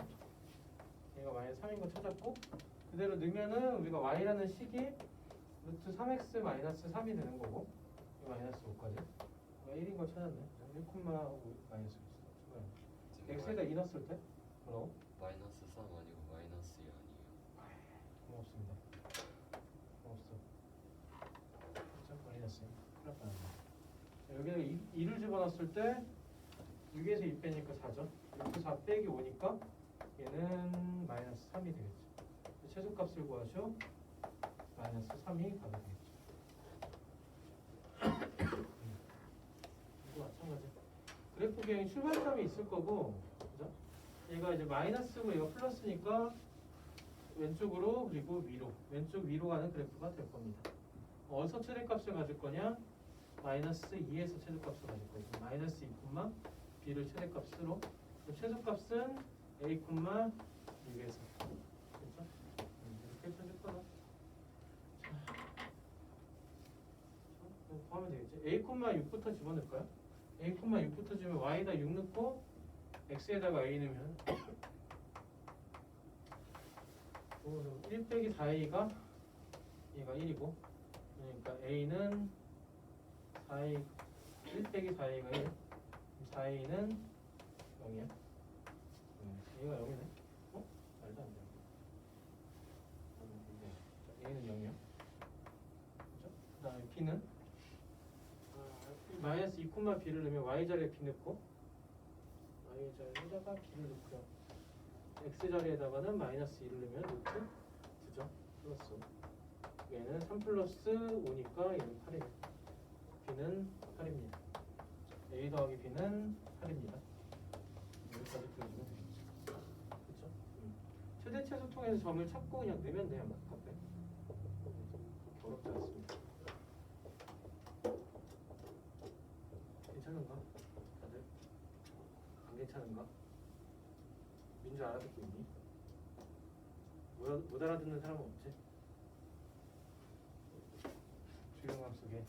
Speaker 1: 얘가 마이너스 3인 거 찾았고 그대로 넣으면은 우리가 y라는 식이 루트 3x 마이너스 3이 되는 거고 이 마이너스 5까지 1인 거 찾았네. 1,5 마이너스 5. x에다 2 넣었을 때 뭐라고?
Speaker 2: 마이너스 3 아니고 마이너스 2 아니에요.
Speaker 1: 고맙습니다. 없어. 그렇죠? 마이너스. 큰일 났다. 여기다 2를 집어넣었을 때 6에서 2 빼니까 4죠. 6에서 4 빼기 5니까 얘는 마이너스 3이 되겠죠. 최소값을 구하시오. 마이너스 3이 가게 되겠죠. 이거 마찬가지. 그래프 개형 출발점이 있을 거고, 그죠? 얘가 이제 마이너스고 얘가 플러스니까 왼쪽으로 그리고 위로, 왼쪽 위로 가는 그래프가 될 겁니다. 어디서 최대값을 가질 거냐? 마이너스 2에서 최소값을 가질 거고, 마이너스 2, b를 최대값으로. 최소값은 a, 6에서. 그렇죠? 이렇게 찾을 거다. 하면 되겠지. a, 6부터 집어넣을까요? a, 6부터 집으면 y에다 6 넣고 x에다가 a 넣으면 1 빼기 4a가 얘가 1이고 그러니까 a는 4a 1 빼기 4a가 1 4a는 0이야. 얘가 0이네. 어? 말도 안 돼. a는 0이야. 그죠? 그 다음에 b는 마이너스 2, b를 넣으면 y 자리에 b 넣고 y 자리에다가 b를 넣고요. x 자리에다가는 마이너스 2를 넣으면 루트 9죠. 플러스 5. 얘는 3 플러스 5니까 얘는 8이에요. b는 8입니다. a 더하기 b는 8입니다. 여기까지 그려주면 되겠죠. 그렇죠? 최대 최소 통해서 점을 찾고 그냥 내면 돼요. 앞에. 그렇게 어렵지 않습니다. 괜찮은가? 다들? 안 괜찮은가? 민주 알아듣고 있니? 못 알아듣는 사람은 없지? 조용함 속에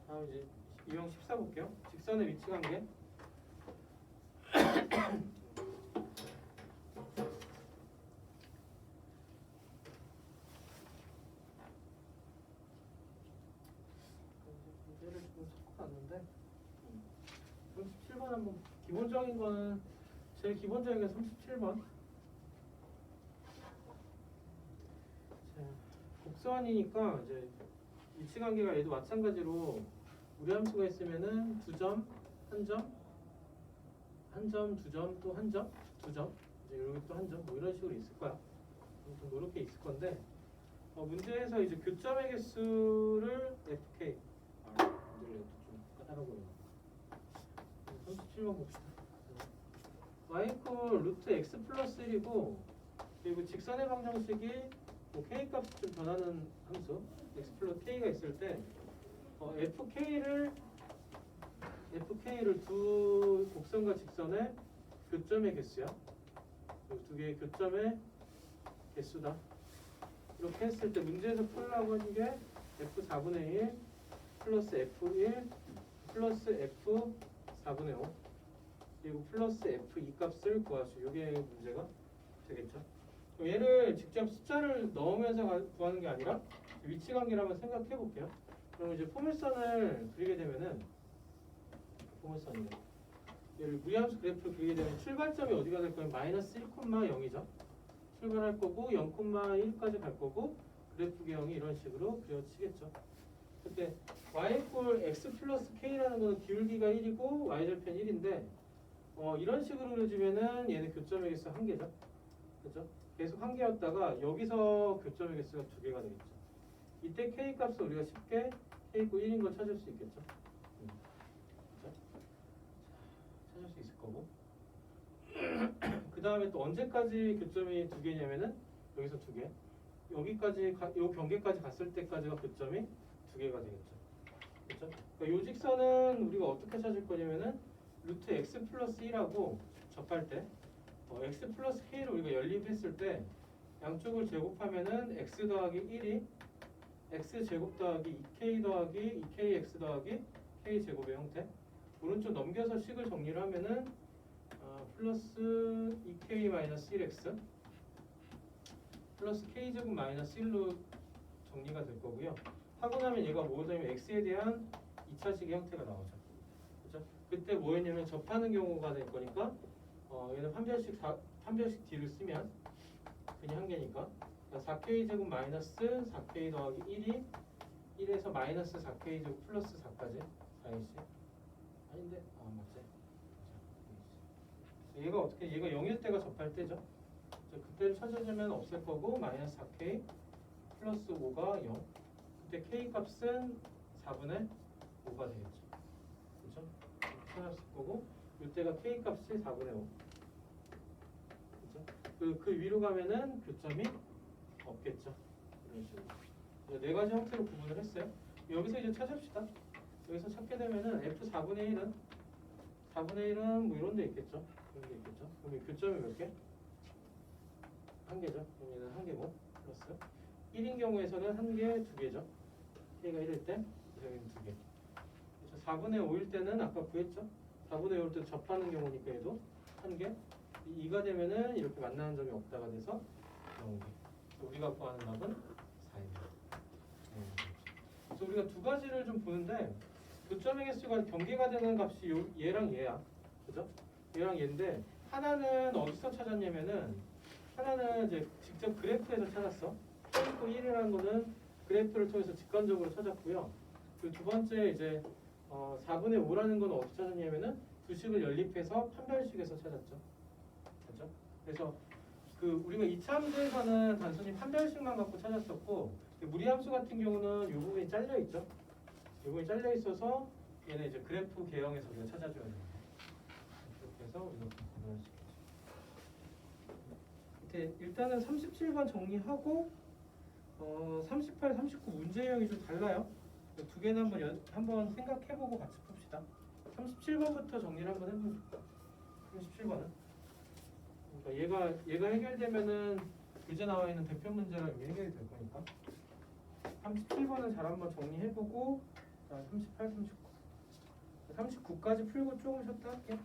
Speaker 1: 다음 이제 유형 14 볼게요. 직선의 위치 관계. 문제를 좀 섞어놨는데 37번 한번 기본적인 거는 제일 기본적인 게 37번. 자, 곡선이니까 이제 위치 관계가 얘도 마찬가지로 우리 함수가 있으면은 2점, 1점, 1점, 2점, 또 1점, 2점, 이제 여기 또 1점, 뭐 이런 식으로 있을 거야. 아무튼 이렇게 있을 건데 문제에서 이제 교점의 개수를 fk 문제를 좀 까다로워요. 37번 봅시다. y 이퀄 루트 x 플러스 1이고 그리고 직선의 방정식이 뭐 k 값이 좀 변하는 함수 x 플러스 k가 있을 때 fk를 두 곡선과 직선의 교점의 개수야. 두 개의 교점의 개수다. 이렇게 했을 때 문제에서 풀라고 하는 게 f4분의 1 플러스 f1 플러스 f4분의 5 그리고 플러스 f2 값을 구하시오. 이게 문제가 되겠죠. 얘를 직접 숫자를 넣으면서 구하는 게 아니라 위치 관계를 한번 생각해 볼게요. 그럼 이제 포물선을 그리게 되면은 포물선이래. 얘를 무리함수 그래프를 그리게 되면 출발점이 어디가 될 거냐면 마이너스 1,0이죠. 출발할 거고 0,1까지 갈 거고 그래프 개형이 이런 식으로 그려지겠죠. 그때 y equal x 플러스 k라는 거는 기울기가 1이고 y절편 1인데 이런 식으로 그려지면은 얘는 교점의 개수가 1개죠. 그렇죠? 계속 1개였다가 여기서 교점의 개수가 2개가 되겠죠. 이때 k 값을 우리가 쉽게 k equal 1인 걸 찾을 수 있겠죠. 그렇죠? 찾을 수 있을 거고. 그 다음에 또 언제까지 교점이 2개냐면은 여기서 2개. 여기까지 요 경계까지 갔을 때까지가 교점이 2개가 되겠죠. 그렇죠? 그러니까 요 직선은 우리가 어떻게 찾을 거냐면은 루트 x 플러스 1하고 접할 때 x 플러스 k를 우리가 연립했을 때 양쪽을 제곱하면은 x 더하기 1이 x 제곱 더하기 2k 더하기 2kx 더하기 k 제곱의 형태. 오른쪽 넘겨서 식을 정리를 하면은 플러스 2k 마이너스 1x 플러스 k 제곱 마이너스 1로 정리가 될 거고요. 하고 나면 얘가 뭐냐면 x에 대한 2차식의 형태가 나오죠. 그렇죠? 그때 뭐였냐면 접하는 경우가 될 거니까 얘는 한 별씩 d를 쓰면 그냥 한 개니까 4k 제곱 마이너스 4k 더하기 1이 1에서 마이너스 4k 제곱 플러스 4까지 4ac 아닌데 맞지? 얘가 어떻게 얘가 0일 때가 접할 때죠. 그때를 찾아주면 없을 거고 마이너스 4k 플러스 5가 0 그때 k 값은 4분의 5가 되겠죠. 그렇죠? 찾았을 거고 이때가 k 값이 4분의 5 그렇죠? 그 위로 가면은 교점이 없겠죠. 이런 식으로 네 가지 형태로 구분을 했어요. 여기서 이제 찾읍시다. 여기서 찾게 되면은 f 4분의 1은 뭐 이런 데 있겠죠. 이런 데 있겠죠. 그럼 이 교점이 몇 개? 한 개죠. 그럼 얘는 한 개고 플러스 1인 경우에서는 한 개, 두 개죠. k가 1일 때 여기는 두 개. 그렇죠. 4분의 5일 때는 아까 구했죠. 4분의 5일 때 접하는 경우니까 얘도 한 개. 2가 되면은 이렇게 만나는 점이 없다가 돼서 0개. 우리가 구하는 답은 4입니다. 그래서 우리가 두 가지를 좀 보는데 교점의 개수가 경계가 되는 값이 얘랑 얘야. 그죠? 얘랑 얘인데 하나는 어디서 찾았냐면은 하나는 이제 직접 그래프에서 찾았어. K-1이라는 거는 그래프를 통해서 직관적으로 찾았고요. 그리고 두 번째 이제 4분의 5라는 건 어디서 찾았냐면은 두 식을 연립해서 판별식에서 찾았죠. 그렇죠? 그래서 그 우리가 이차함수에서는 단순히 판별식만 갖고 찾았었고 무리함수 같은 경우는 이 부분이 잘려 있죠. 이 부분이 잘려 있어서 얘는 이제 그래프 개형에서 우리가 찾아줘야 됩니다. 이렇게 해서 이렇게 구분할 수 있겠죠. 일단은 37번 정리하고 38, 39 문제형이 좀 달라요. 두 개는 한번 생각해보고 같이 풉시다. 37번부터 정리를 한번 해봅시다. 37번은 그러니까 얘가 해결되면은 교재 나와 있는 대표 문제가 이미 해결이 될 거니까 37번은 잘 한번 정리해보고 38, 39 39까지 풀고 조금 쉬었다 할게요.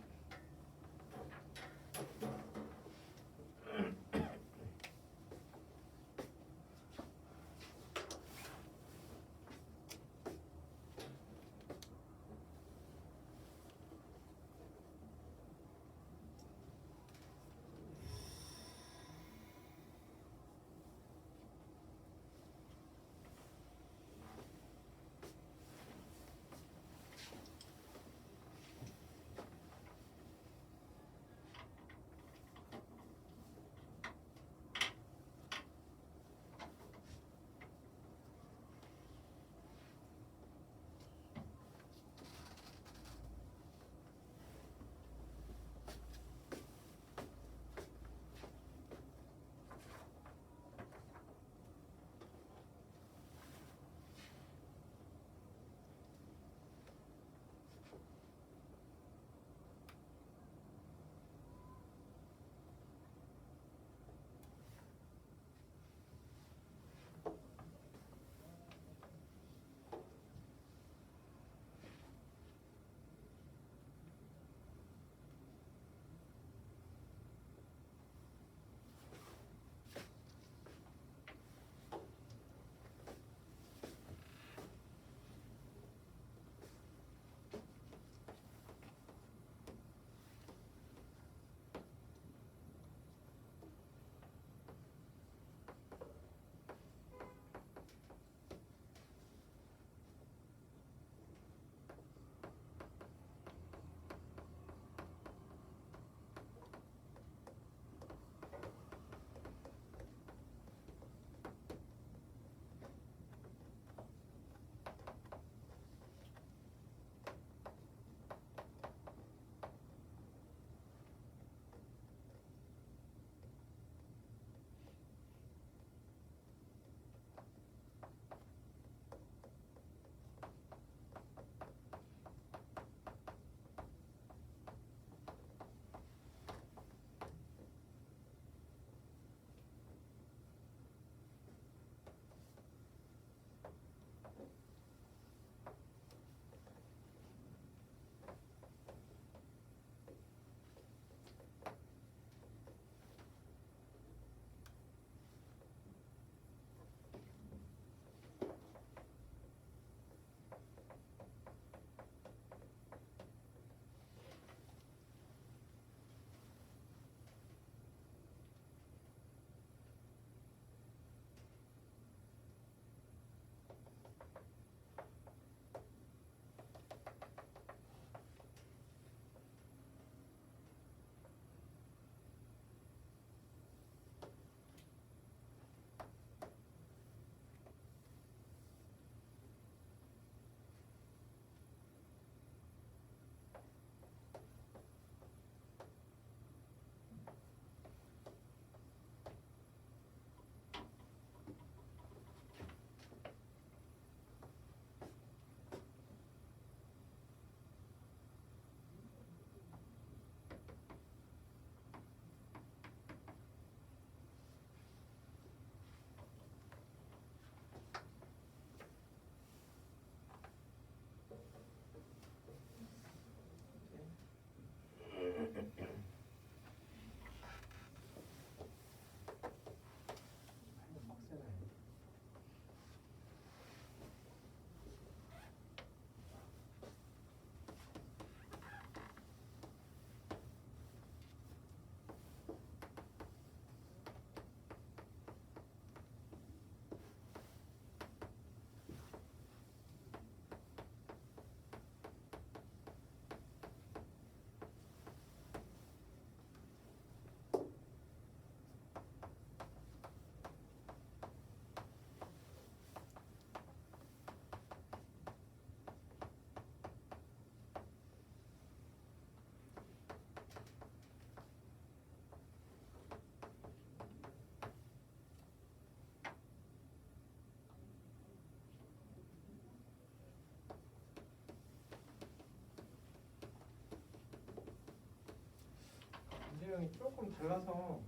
Speaker 1: 모양이 조금 달라서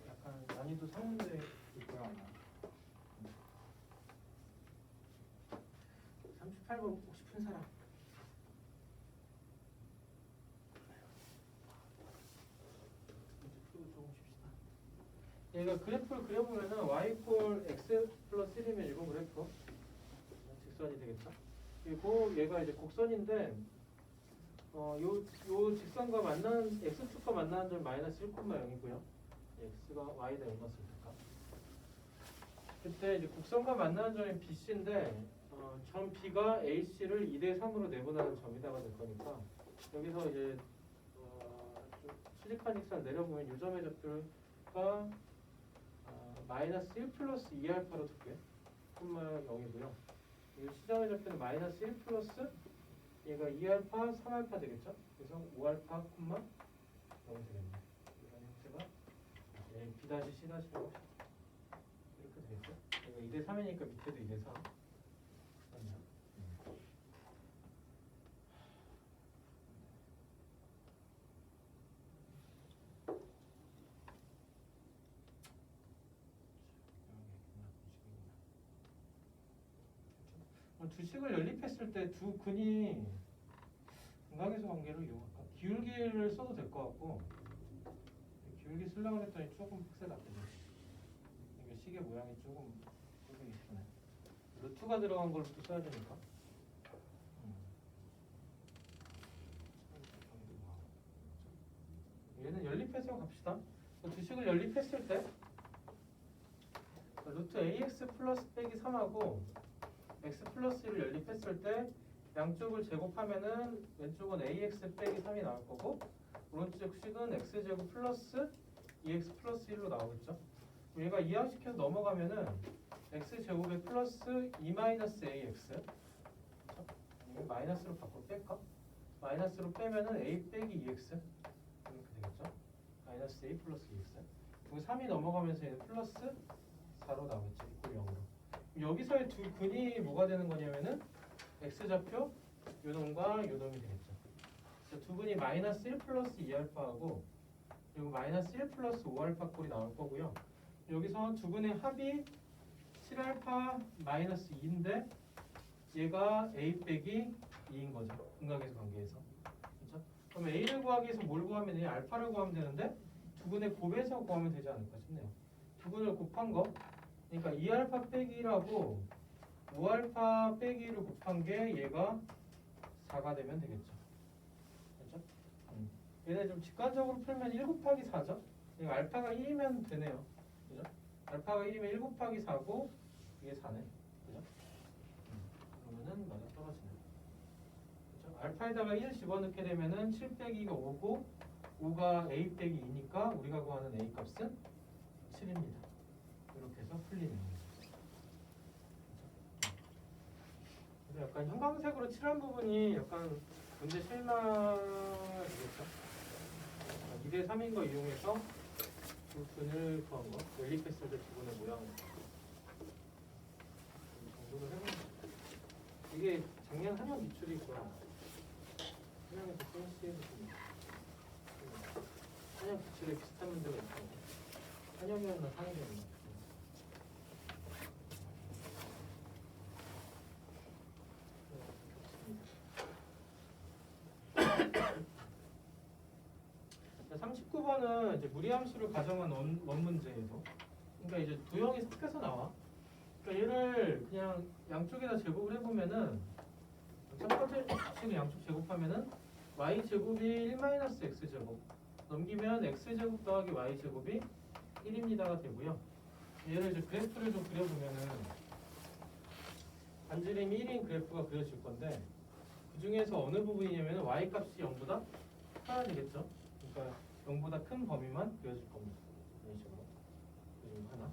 Speaker 1: 약간 난이도 상문제일 거야 아마. 38번 보고 싶은 사람. 이제 조금 쉽시다. 얘가 그래프를 그려보면은 y 꼴 x 플러스 1이면 이건 그래프 직선이 되겠죠. 그리고 얘가 이제 곡선인데 요 직선과 만나는 x축과 만나는 점 마이너스 1,0이고요. x가 y다 0맞습니까? 그때 이제 곡선과 만나는 점이 BC인데 점 B가 AC를 2대3으로 내분하는 점이다가 될 거니까 여기서 이제 좀 수직한 직선 내려보면 요 점의 좌표가 마이너스 1 플러스 2알파로 둘게. 콤마 0이고요. 이 시점의 좌표는 마이너스 1 플러스 얘가 2알파, 3알파 되겠죠? 그래서 5알파, 콤마 0 되겠네. 이런 형태가 B-C-라고 이렇게 되겠죠? 얘가 2대3이니까 밑에도 2대3. 두 식을 연립했을 때 두 근이 분각에서 관계를 이용할까? 기울기를 써도 될 것 같고 기울기 쓰려고 했더니 조금 빡세다. 이게 시계 모양이 조금 이쁘네. 루트가 들어간 걸 또 써야 되니까. 얘는 연립해서 갑시다. 두 식을 연립했을 때 루트 ax 플러스 빼기 3하고 x 플러스 1을 연립했을 때 양쪽을 제곱하면은 왼쪽은 ax 빼기 3이 나올 거고 오른쪽 식은 x제곱 플러스 2x 플러스 1로 나오겠죠. 얘가 이항시켜서 넘어가면은 x제곱에 플러스 2 마이너스 ax 이거 마이너스로 바꿔 뺄까? 마이너스로 빼면은 a 빼기 2x 이렇게 되겠죠. 마이너스 a 플러스 2x 여기 3이 넘어가면서 얘는 플러스 4로 나오겠죠. 이꼴 0으로 여기서의 두 근이 뭐가 되는 거냐면은 x좌표 요놈과 요놈이 되겠죠. 그래서 두 근이 마이너스 1 플러스 2알파하고 그리고 마이너스 1 플러스 5알파 꼴이 나올 거고요. 여기서 두 근의 합이 7알파 마이너스 2인데 얘가 a 빼기 2인 거죠. 분각에서 관계에서. 그렇죠? 그럼 a를 구하기 위해서 뭘 구하면 되냐? 알파를 구하면 되는데 두 근의 곱해서 구하면 되지 않을까 싶네요. 두 근을 곱한 거 그러니까 2알파 빼기 1하고 5알파 빼기 1을 곱한 게 얘가 4가 되면 되겠죠. 그렇죠? 얘네 좀 직관적으로 풀면 1 곱하기 4죠? 이거 알파가 1이면 되네요. 그죠? 알파가 1이면 1 곱하기 4고 이게 4네. 그죠? 그러면은 맞아 떨어지네. 그죠? 알파에다가 1 집어넣게 되면은 7 빼기가 5고 5가 a 빼기 2니까 우리가 구하는 a 값은 7입니다. 이렇게 해서 풀리는 거예요. 그래서 약간 형광색으로 칠한 부분이 약간 문제 실마리겠죠? 2대3인 거 이용해서 두 근을 구한 거, 연립했을 때 두 근의 모양 정도를 해보면 이게 작년 한영 기출이 있고요. 한영에서 CNC에서 한영 기출에 비슷한 문제가 있고 한영이었나 상영이었나 자, 39번은 이제 무리함수를 가정한 원 문제에서 그러니까 이제 도형이 섞여서 나와. 그러니까 얘를 그냥 양쪽에다 제곱을 해보면은 첫 번째 식을 양쪽 제곱하면은 y 제곱이 1-x 제곱 넘기면 x 제곱 더하기 y 제곱이 1입니다가 되고요. 얘를 이제 그래프를 좀 그려보면은 반지름이 1인 그래프가 그려질 건데 그 중에서 어느 부분이냐면 y 값이 0보다 커야 되겠죠. 그러니까 0보다 큰 범위만 그려질 겁니다. 이런 식으로 그리고 하나.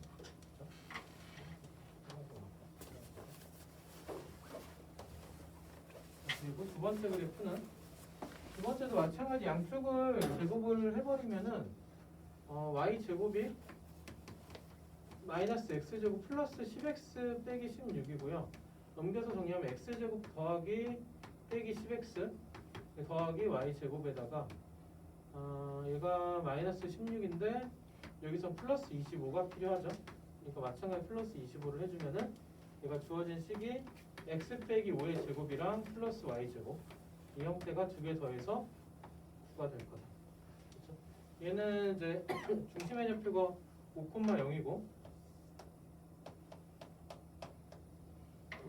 Speaker 1: 그리고 두 번째 그래프는 두 번째도 마찬가지 양쪽을 제곱을 해버리면은 y 제곱이 마이너스 x제곱 플러스 10x 빼기 16이고요. 넘겨서 정리하면 x제곱 더하기 빼기 10x 더하기 y제곱에다가 얘가 마이너스 16인데 여기서 플러스 25가 필요하죠. 그러니까 마찬가지 플러스 25를 해주면은 얘가 주어진 식이 x 빼기 5의 제곱이랑 플러스 y 제곱 이 형태가 두 개 더해서 9가 될 거다. 그렇죠? 얘는 이제 중심의 좌표가 5,0이고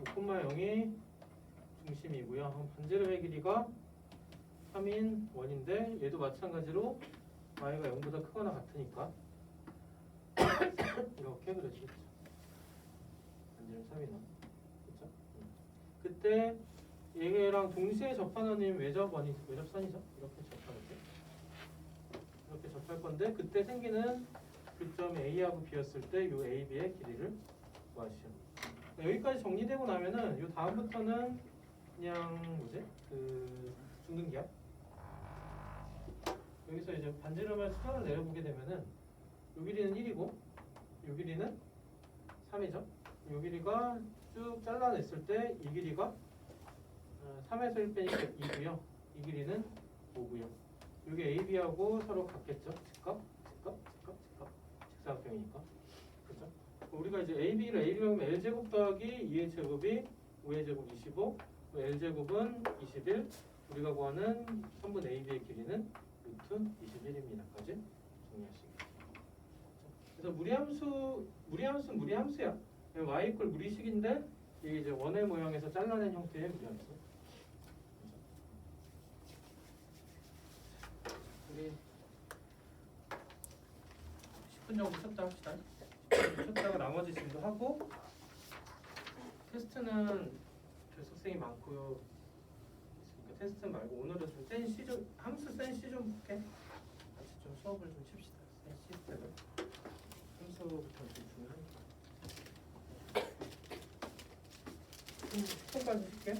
Speaker 1: 5,0이 중심이고요. 그럼 반지름의 길이가 3인 원인데 얘도 마찬가지로 y가 0보다 크거나 같으니까 이렇게 그려지겠죠. 반지름 3인 원. 그렇죠? 그때 얘랑 동시에 접하는 외접선이죠. 이렇게 접하는데 이렇게 접할 건데 그때 생기는 교점 A하고 B였을 때 이 A, B의 길이를 구하시오. 여기까지 정리되고 나면은 이 다음부터는 그냥 뭐지? 그 중근기압. 여기서 이제 반지름을 수평을 내려보게 되면은 요 길이는 1이고 요 길이는 3이죠. 요 길이가 쭉 잘라냈을 때 이 길이가 3에서 1 빼니까 2고요. 이 길이는 5고요. 이게 AB하고 서로 같겠죠. 직각. 직사각형이니까. 그렇죠? 우리가 이제 AB를 A로 하면 L제곱 더하기 2의 제곱이 5의 제곱 25, L제곱은 21, 우리가 구하는 선분 AB의 길이는 루트 21입니다까지 정리하시겠습니다. 그래서 무리함수는 무리함수야. y 이퀄 무리식인데 이게 이제 원의 모형에서 잘라낸 형태의 무리함수. 우리 10분 정도 쉬었다 합시다. 10분 쉬었다가 나머지 질도 하고 테스트는 교수생이 많고요. 그러니까 테스트 말고 오늘은 좀 센 C 좀 함수 센 C 좀 볼게. 같이 좀 수업을 좀 칩시다. 센 시스템을 함수부터 좀 중요하니까. 10분까지 쉴게.